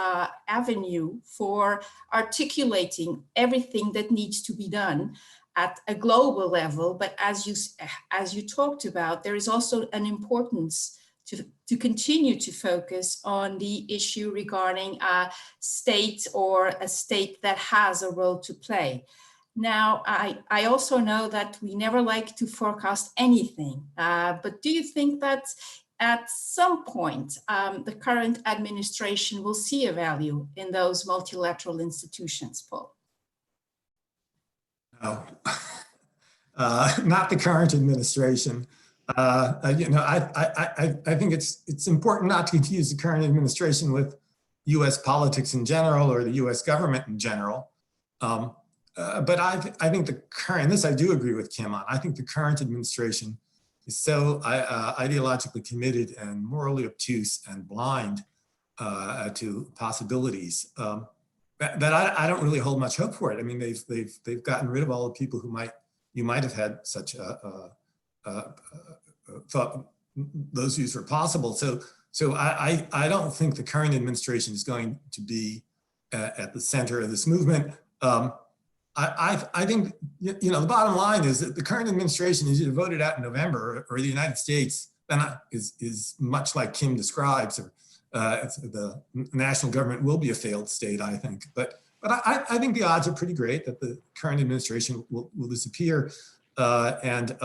avenue for articulating everything that needs to be done at a global level, but as you talked about, there is also an importance to continue to focus on the issue regarding a state or a state that has a role to play. Now, I also know that we never like to forecast anything, but do you think that at some point the current administration will see a value in those multilateral institutions, Paul? No, not the current administration. You know, I think it's important not to confuse the current administration with U.S. politics in general or the U.S. government in general. But I think the current, this I do agree with Kim on, I think the current administration is so ideologically committed and morally obtuse and blind to possibilities that I don't really hold much hope for it. I mean, they've gotten rid of all the people who you might have had such thought those views were possible. So I don't think the current administration is going to be at the center of this movement. I think, you know, the bottom line is that the current administration is either voted out in November or the United States is much like Kim describes, or the national government will be a failed state, I think. But I think the odds are pretty great that the current administration will disappear. And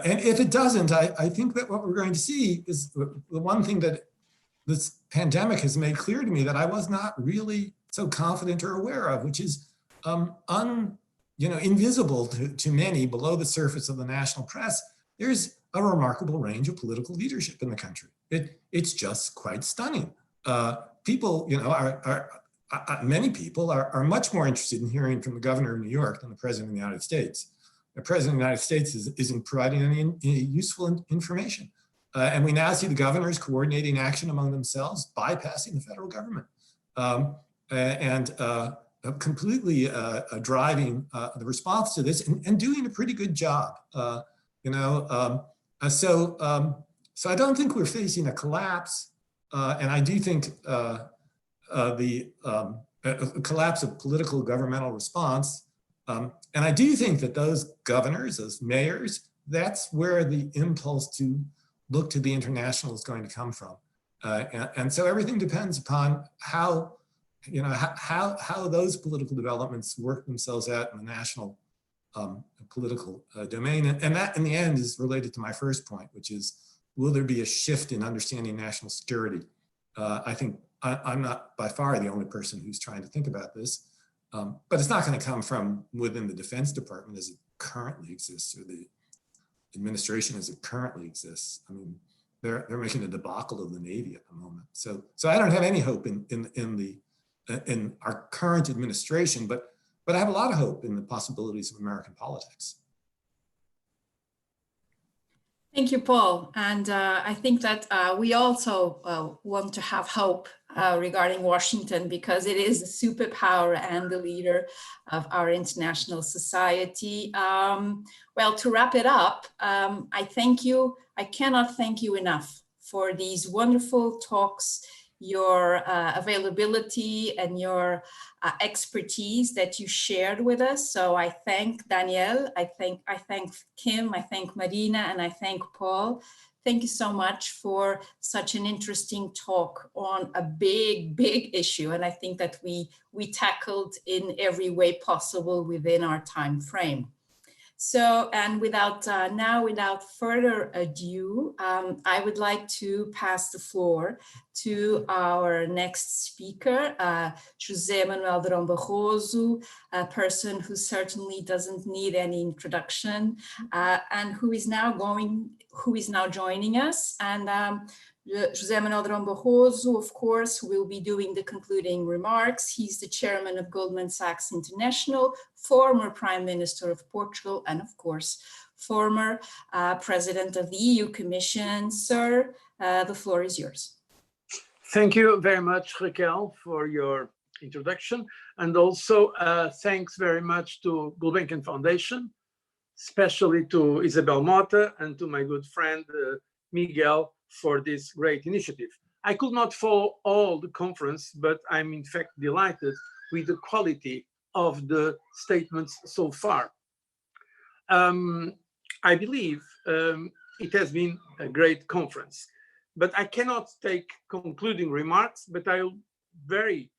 if it doesn't, I think that what we're going to see is the one thing that this pandemic has made clear to me that I was not really so confident or aware of, which is invisible to many below the surface of the national press. There's a remarkable range of political leadership in the country. It's just quite stunning. People, you know, many people are much more interested in hearing from the governor of New York than the president of the United States. The president of the United States isn't providing any useful information. And we now see the governors coordinating action among themselves, bypassing the federal government, and completely driving the response to this and doing a pretty good job. So I don't think we're facing a collapse. And I do think a collapse of political governmental response. And I do think that those governors, those mayors, that's where the impulse to look to the international is going to come from. And so everything depends upon how those political developments work themselves out in the national political domain. And that in the end is related to my first point, which is, will there be a shift in understanding national security? I think I'm not by far the only person who's trying to think about this, but it's not going to come from within the Defense Department as it currently exists, or the administration as it currently exists. I mean, they're making a debacle of the Navy at the moment. So I don't have any hope in our current administration, but I have a lot of hope in the possibilities of American politics. Thank you, Paul. And I think that we also want to have hope regarding Washington, because it is the superpower and the leader of our international society. Well, to wrap it up, I thank you. I cannot thank you enough for these wonderful talks, your availability and your expertise that you shared with us. So I thank Danielle, I thank Kim, I thank Marina, and I thank Paul. Thank you so much for such an interesting talk on a big, big issue. And I think that we tackled in every way possible within our time frame. So, and without further ado, I would like to pass the floor to our next speaker, José Manuel Durão Barroso, a person who certainly doesn't need any introduction, and who is now joining us. And José Manuel Durão Barroso, of course, will be doing the concluding remarks. He's the chairman of Goldman Sachs International, former Prime Minister of Portugal, and of course, former President of the EU Commission. Sir, the floor is yours. Thank you very much, Raquel, for your introduction. And also thanks very much to Gulbenkian Foundation, especially to Isabel Mota and to my good friend, Miguel, for this great initiative. I could not follow all the conference, but I'm in fact delighted with the quality of the statements so far. I believe it has been a great conference, but I cannot take concluding remarks, but I'll very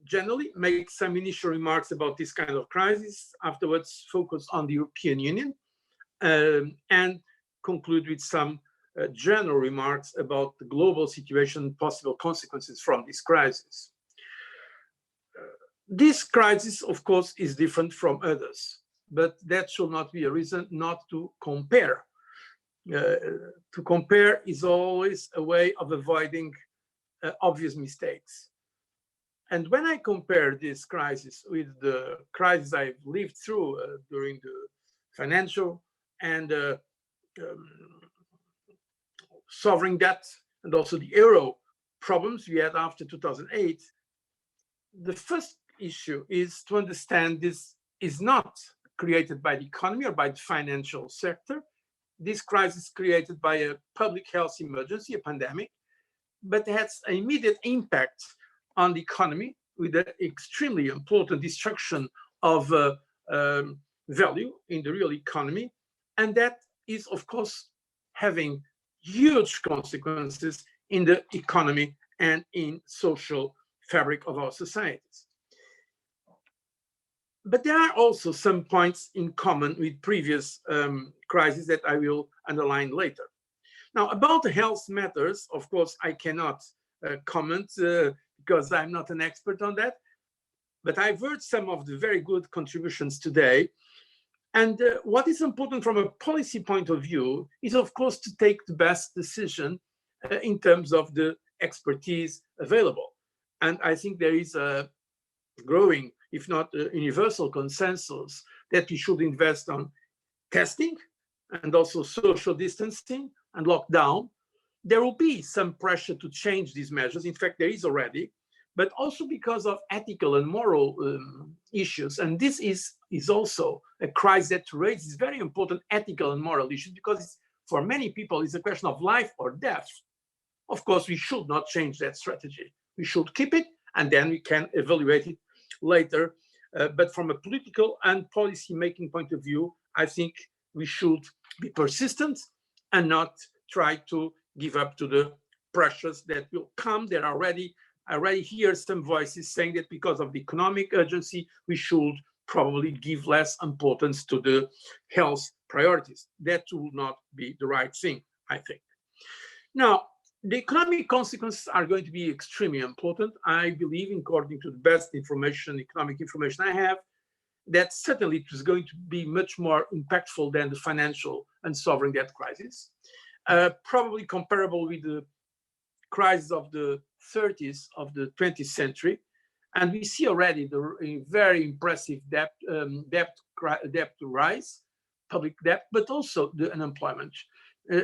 generally make some initial remarks about this kind of crisis, afterwards focus on the European Union, and conclude with some general remarks about the global situation, possible consequences from this crisis. This crisis, of course, is different from others, but that should not be a reason not to compare. To compare is always a way of avoiding obvious mistakes. And when I compare this crisis with the crisis I've lived through during the financial and sovereign debt, and also the euro problems we had after 2008, the first issue is to understand this is not created by the economy or by the financial sector. This crisis is created by a public health emergency, a pandemic, but has an immediate impact on the economy with an extremely important destruction of value in the real economy. And that is, of course, having huge consequences in the economy and in social fabric of our societies. But there are also some points in common with previous crises that I will underline later. Now, about the health matters, of course, I cannot comment because I'm not an expert on that, but I've heard some of the very good contributions today. And what is important from a policy point of view is, of course, to take the best decision in terms of the expertise available. And I think there is a growing, if not a universal consensus, that we should invest on testing and also social distancing and lockdown. There will be some pressure to change these measures. In fact, there is already, but also because of ethical and moral issues. And this is also a crisis that raises very important ethical and moral issues, because for many people, it's a question of life or death. Of course, we should not change that strategy. We should keep it, and then we can evaluate it later. But from a political and policy-making point of view, I think we should be persistent and not try to give up to the pressures that will come. There are already, I already hear some voices saying that because of the economic urgency, we should probably give less importance to the health priorities. That will not be the right thing, I think. Now, the economic consequences are going to be extremely important. I believe, according to the best information, economic information I have, that certainly it is going to be much more impactful than the financial and sovereign debt crisis, probably comparable with the crisis of the 30s of the 20th century. And we see already the very impressive debt rise, public debt, but also the unemployment.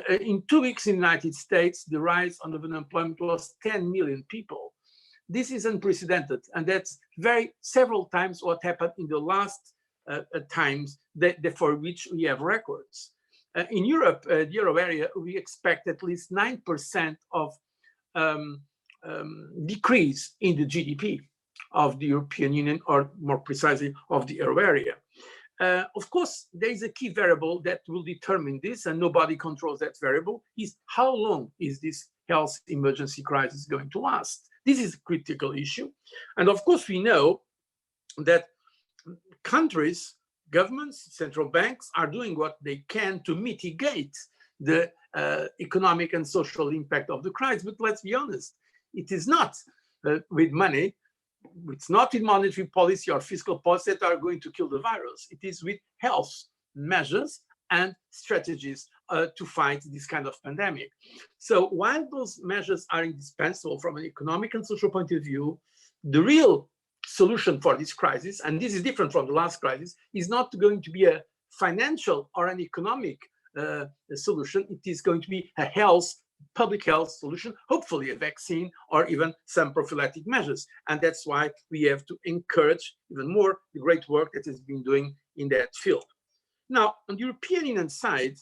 In 2 weeks in the United States, the rise of unemployment was 10 million people. This is unprecedented, and that's several times what happened in the last times for which we have records. In Europe, the euro area, we expect at least 9% of decrease in the GDP of the European Union, or more precisely of the euro area. Of course, there is a key variable that will determine this, and nobody controls that variable, is how long is this health emergency crisis going to last? This is a critical issue. And of course, we know that countries, governments, central banks are doing what they can to mitigate the economic and social impact of the crisis. But let's be honest, it is not with money, it's not with monetary policy or fiscal policy that are going to kill the virus. It is with health measures and strategies to fight this kind of pandemic. So while those measures are indispensable from an economic and social point of view, the real solution for this crisis, and this is different from the last crisis, is not going to be a financial or an economic solution. It is going to be a public health solution, hopefully a vaccine or even some prophylactic measures. And that's why we have to encourage even more the great work that has been doing in that field. Now, on the European Union side,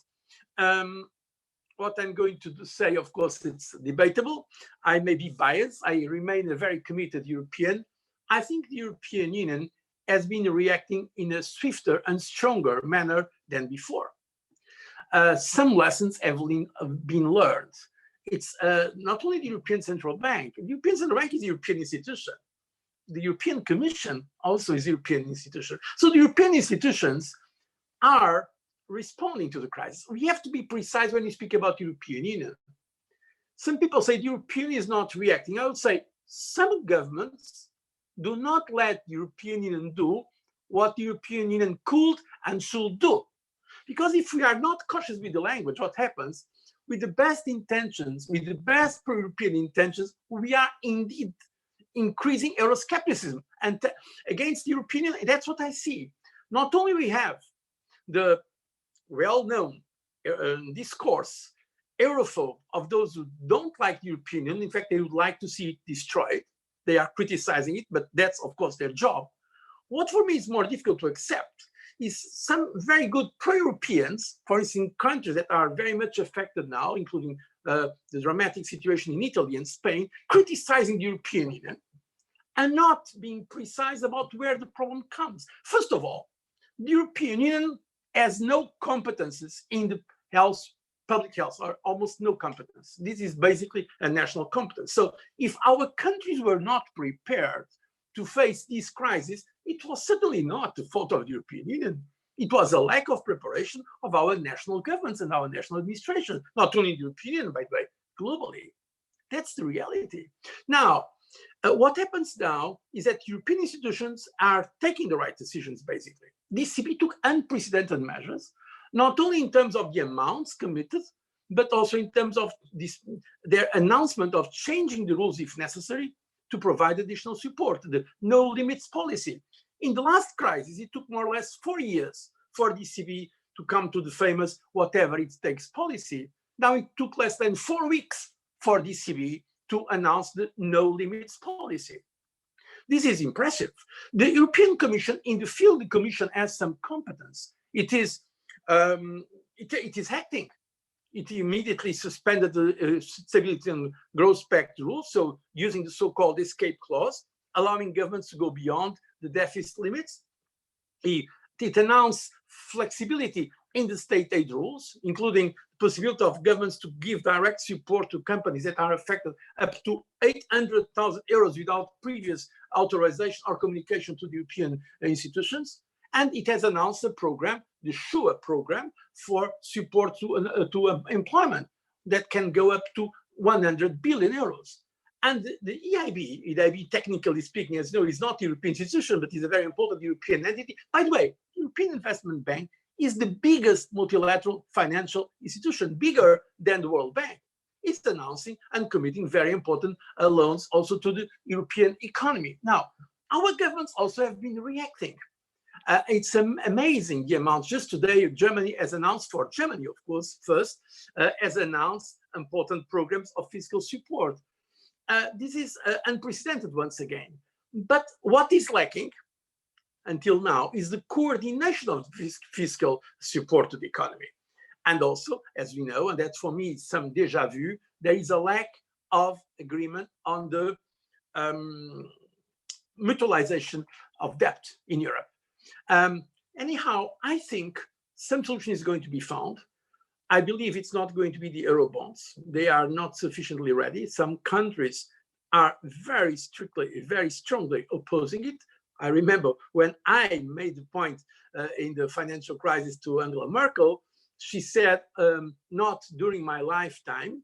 what I'm going to say, of course, it's debatable. I may be biased. I remain a very committed European. I think the European Union has been reacting in a swifter and stronger manner than before. Some lessons have been learned. It's not only the European Central Bank. The European Central Bank is a European institution. The European Commission also is a European institution. So the European institutions are responding to the crisis. We have to be precise when we speak about the European Union. Some people say the European Union is not reacting. I would say some governments do not let the European Union do what the European Union could and should do. Because if we are not cautious with the language, what happens? With the best intentions, with the best pro-European intentions, we are indeed increasing Euroscepticism and against the European Union. That's what I see. Not only we have the well-known discourse, Europhobe, of those who don't like the European Union. In fact, they would like to see it destroyed. They are criticizing it, but that's, of course, their job. What for me is more difficult to accept is some very good pro-Europeans, for instance, in countries that are very much affected now, including the dramatic situation in Italy and Spain, criticizing the European Union and not being precise about where the problem comes. First of all, the European Union has no competences in the public health, or almost no competence. This is basically a national competence. So if our countries were not prepared to face this crisis, it was certainly not the fault of the European Union. It was a lack of preparation of our national governments and our national administration, not only in the European Union, by the way, globally. That's the reality. Now, what happens now is that European institutions are taking the right decisions, basically. The ECB took unprecedented measures, not only in terms of the amounts committed, but also in terms of their announcement of changing the rules if necessary to provide additional support, the no limits policy. In the last crisis, it took more or less 4 years for the ECB to come to the famous whatever it takes policy. Now it took less than 4 weeks for the ECB to announce the no limits policy. This is impressive. The European Commission, in the field, the Commission has some competence. It is acting. It immediately suspended the Stability and Growth Pact rules, so using the so-called escape clause, allowing governments to go beyond the deficit limits. It announced flexibility in the state aid rules, including the possibility of governments to give direct support to companies that are affected up to 800,000 euros without previous authorization or communication to the European institutions. And it has announced a program, the SURE program, for support to employment that can go up to 100 billion euros. And the EIB, technically speaking, as you know, is not a European institution, but is a very important European entity. By the way, the European Investment Bank is the biggest multilateral financial institution, bigger than the World Bank. It's announcing and committing very important loans also to the European economy. Now, our governments also have been reacting. It's amazing the amount. Just today, Germany has announced, for Germany, of course, first, has announced important programs of fiscal support. This is unprecedented once again. But what is lacking until now is the coordination of fiscal support to the economy. And also, as we know, and that's for me some déjà vu, there is a lack of agreement on the mutualization of debt in Europe. Anyhow, I think some solution is going to be found. I believe it's not going to be the Eurobonds. They are not sufficiently ready. Some countries are very strongly opposing it. I remember when I made the point in the financial crisis to Angela Merkel, she said, not during my lifetime.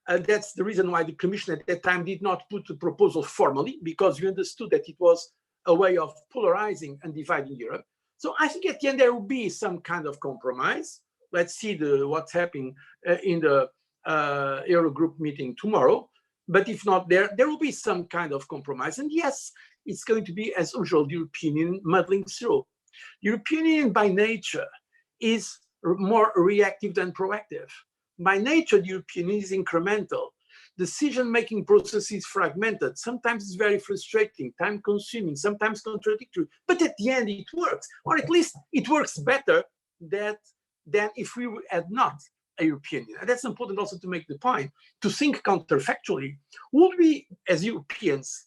That's the reason why the Commission at that time did not put the proposal formally, because we understood that it was a way of polarizing and dividing Europe. So I think at the end there will be some kind of compromise. Let's see what's happening in the Eurogroup meeting tomorrow. But if not, there will be some kind of compromise. And yes, it's going to be, as usual, the European Union muddling through. The European Union by nature is more reactive than proactive. By nature, the European Union is incremental. Decision-making process is fragmented. Sometimes it's very frustrating, time-consuming, sometimes contradictory. But at the end, it works. Or at least it works better than if we had not a European Union. And that's important also to make the point, to think counterfactually. Would we, as Europeans,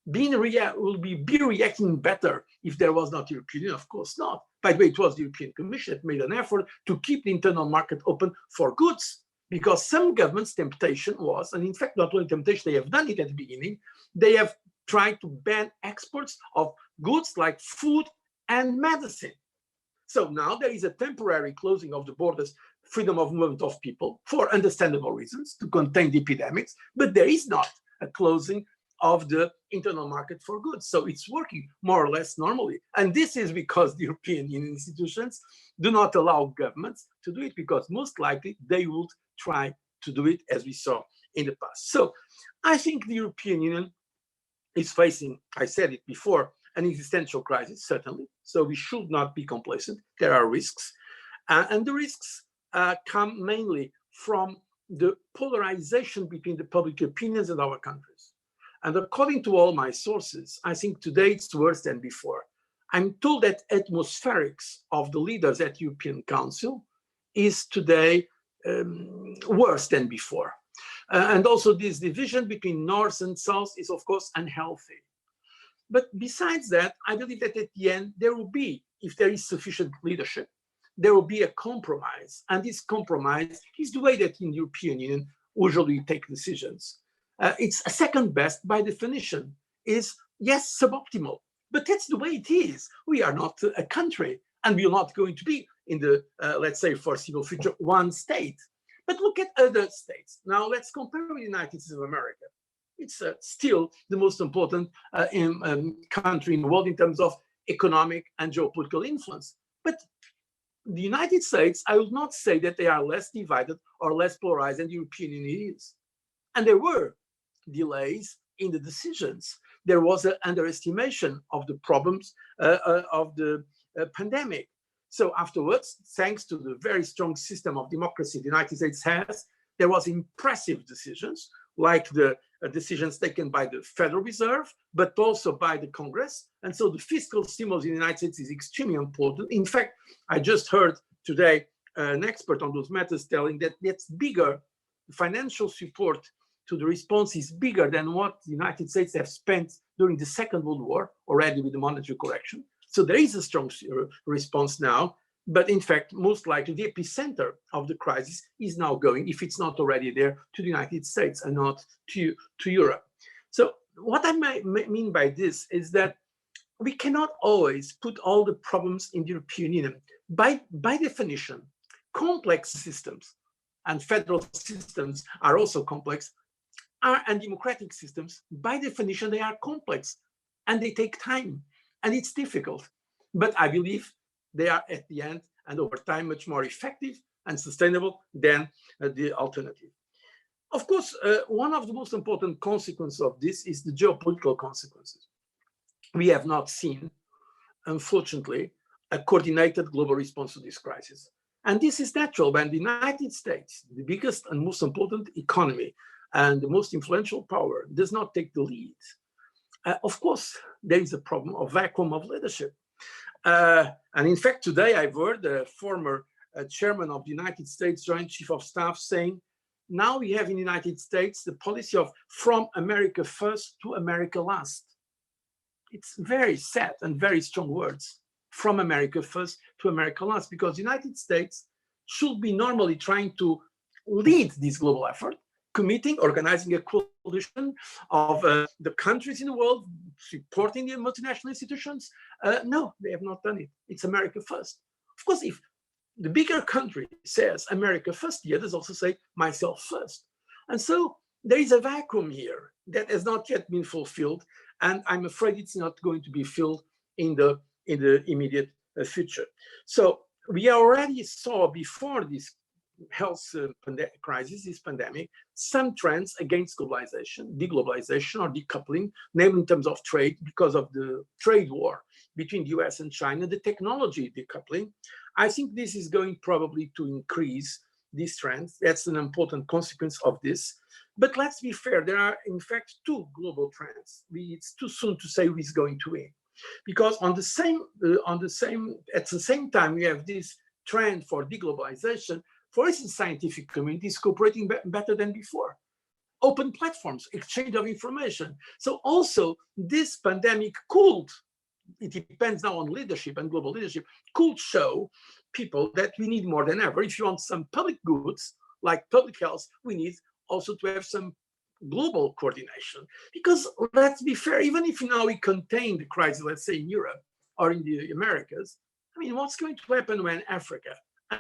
will be reacting better if there was not European Union? Of course not. By the way, it was the European Commission that made an effort to keep the internal market open for goods, because some governments' temptation was, and in fact, not only temptation, they have done it at the beginning, they have tried to ban exports of goods like food and medicine. So now there is a temporary closing of the borders, freedom of movement of people for understandable reasons to contain the epidemics, but there is not a closing of the internal market for goods. So it's working more or less normally. And this is because the European Union institutions do not allow governments to do it, because most likely they would try to do it as we saw in the past. So I think the European Union is facing, I said it before, an existential crisis, certainly. So we should not be complacent. There are risks. And the risks come mainly from the polarization between the public opinions in our countries. And according to all my sources, I think today it's worse than before. I'm told that atmospherics of the leaders at European Council is today worse than before. And also this division between North and South is, of course, unhealthy. But besides that, I believe that at the end, there will be, if there is sufficient leadership, there will be a compromise. And this compromise is the way that in the European Union usually we take decisions. It's a second best by definition, is yes, suboptimal, but that's the way it is. We are not a country, and we are not going to be in the, let's say, foreseeable future, one state. But look at other states. Now let's compare with the United States of America. It's still the most important country in the world in terms of economic and geopolitical influence. But the United States, I will not say that they are less divided or less polarized than the European Union is. And there were delays in the decisions. There was an underestimation of the problems of the pandemic. So afterwards, thanks to the very strong system of democracy the United States has, there was impressive decisions, like the decisions taken by the Federal Reserve, but also by the Congress. And so the fiscal stimulus in the United States is extremely important. In fact, I just heard today an expert on those matters telling that it's bigger, financial support to the response is bigger than what the United States have spent during the Second World War already with the monetary correction. So there is a strong response now, but in fact, most likely the epicenter of the crisis is now going, if it's not already there, to the United States and not to Europe. So what I mean by this is that we cannot always put all the problems in the European Union. By definition, complex systems, and federal systems are also complex, and democratic systems, by definition, they are complex and they take time and it's difficult. But I believe they are at the end and over time much more effective and sustainable than the alternative. Of course, one of the most important consequences of this is the geopolitical consequences. We have not seen, unfortunately, a coordinated global response to this crisis. And this is natural when the United States, the biggest and most important economy, and the most influential power, does not take the lead. Of course, there is a problem of vacuum of leadership. And in fact, today I've heard the former chairman of the United States Joint Chief of Staff saying, now we have in the United States the policy of from America first to America last. It's very sad and very strong words, from America first to America last, because the United States should be normally trying to lead this global effort, organizing a coalition of the countries in the world, supporting the multinational institutions. No, they have not done it. It's America first. Of course, if the bigger country says America first, the others also say myself first. And so there is a vacuum here that has not yet been fulfilled. And I'm afraid it's not going to be filled in the immediate future. So we already saw before this health crisis, this pandemic, some trends against globalization, deglobalization or decoupling, namely in terms of trade, because of the trade war between the US and China, the technology decoupling. I think this is going probably to increase these trends. That's an important consequence of this. But let's be fair, there are in fact two global trends. It's too soon to say who is going to win. Because at the same time, we have this trend for deglobalization. For instance, scientific community is cooperating better than before. open platforms, exchange of information. So also this pandemic could, it depends now on leadership and global leadership, could show people that we need more than ever. If you want some public goods like public health, we need also to have some global coordination. Because let's be fair, even if now we contain the crisis, let's say in Europe or in the Americas, I mean, what's going to happen when Africa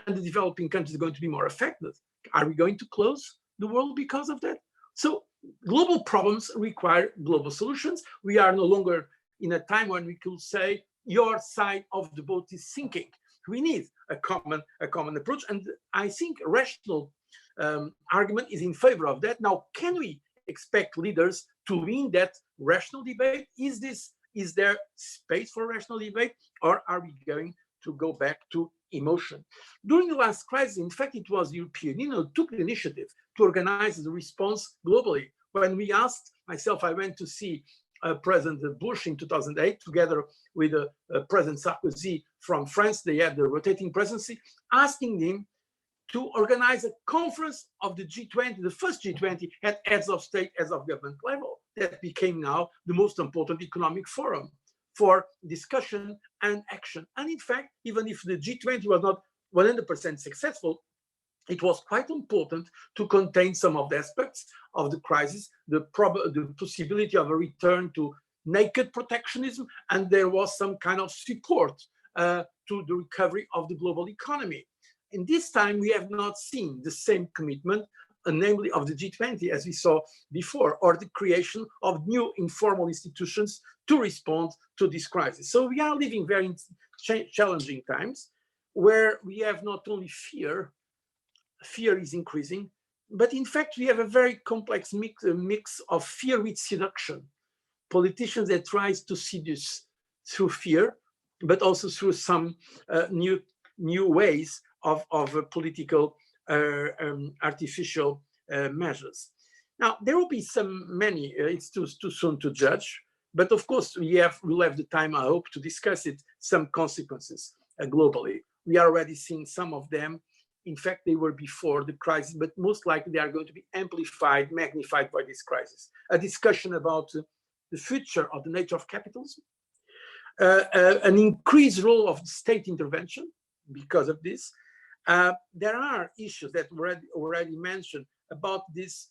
and the developing countries are going to be more affected? Are we going to close the world because of that? So global problems require global solutions. We are no longer in a time when we could say your side of the boat is sinking. We need a common approach, and I think a rational argument is in favor of that. Now, can we expect leaders to win that rational debate? Is there space for rational debate, or are we going to go back to emotion? During the last crisis, in fact, it was the European Union who took the initiative to organize the response globally. When we asked, myself, I went to see President Bush in 2008, together with President Sarkozy from France. They had the rotating presidency, asking him to organize a conference of the G20, the first G20 at heads of state, heads of government level. That became now the most important economic forum for discussion and action. And in fact, even if the G20 was not 100% successful, it was quite important to contain some of the aspects of the crisis, the possibility of a return to naked protectionism, and there was some kind of support to the recovery of the global economy. In this time, we have not seen the same commitment, namely of the G20, as we saw before, or the creation of new informal institutions to respond to this crisis. So we are living very challenging times where we have not only fear is increasing, but in fact, we have a very complex mix of fear with seduction. Politicians that tries to seduce through fear, but also through some new ways of political artificial measures. Now, there will be many, it's too soon to judge, but of course, we'll have the time, I hope, to discuss it, some consequences globally. We are already seeing some of them. In fact, they were before the crisis, but most likely they are going to be amplified, magnified by this crisis. A discussion about the future of the nature of capitalism, an increased role of state intervention because of this. There are issues that were already mentioned about this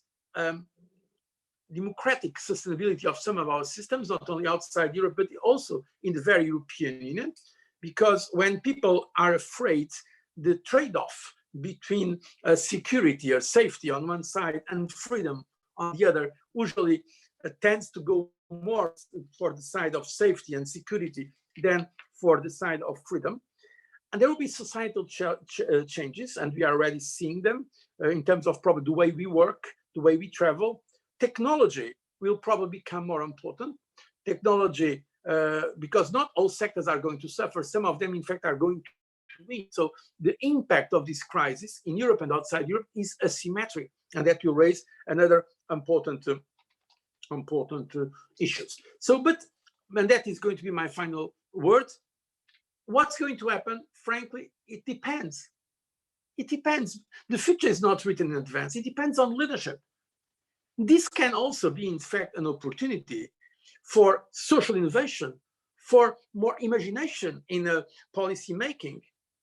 democratic sustainability of some of our systems, not only outside Europe, but also in the very European Union. Because when people are afraid, the trade-off between security or safety on one side and freedom on the other usually tends to go more for the side of safety and security than for the side of freedom. And there will be societal changes, and we are already seeing them in terms of probably the way we work, the way we travel. Technology will probably become more important. Technology, because not all sectors are going to suffer. Some of them, in fact, are going to win. So the impact of this crisis in Europe and outside Europe is asymmetric, and that will raise another important issues. So, and that is going to be my final word. What's going to happen? Frankly, it depends. It depends. The future is not written in advance. It depends on leadership. This can also be, in fact, an opportunity for social innovation, for more imagination in policy making.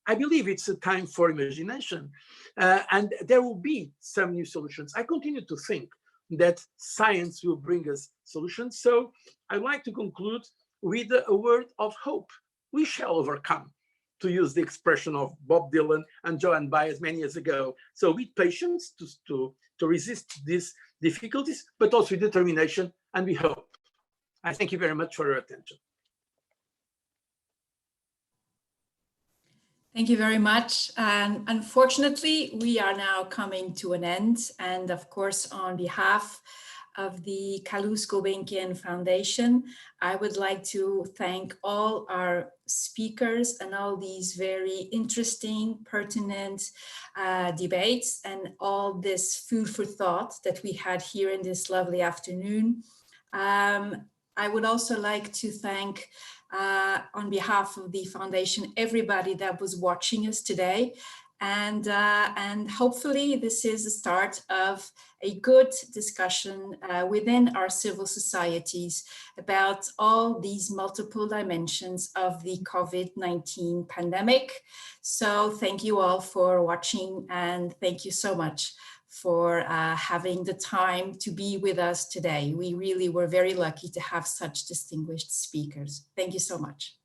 I believe it's a time for imagination, and there will be some new solutions. I continue to think that science will bring us solutions. So I'd like to conclude with a word of hope. We shall overcome, to use the expression of Bob Dylan and Joan Baez many years ago. So with patience to resist these difficulties, but also with determination, and we hope. I thank you very much for your attention. Thank you very much. And unfortunately, we are now coming to an end. And of course, on behalf of the Calouste Gulbenkian Foundation, I would like to thank all our speakers and all these very interesting, pertinent debates and all this food for thought that we had here in this lovely afternoon. I would also like to thank, on behalf of the foundation, everybody that was watching us today. And hopefully this is the start of a good discussion within our civil societies about all these multiple dimensions of the COVID-19 pandemic. So thank you all for watching, and thank you so much for having the time to be with us today. We really were very lucky to have such distinguished speakers. Thank you so much.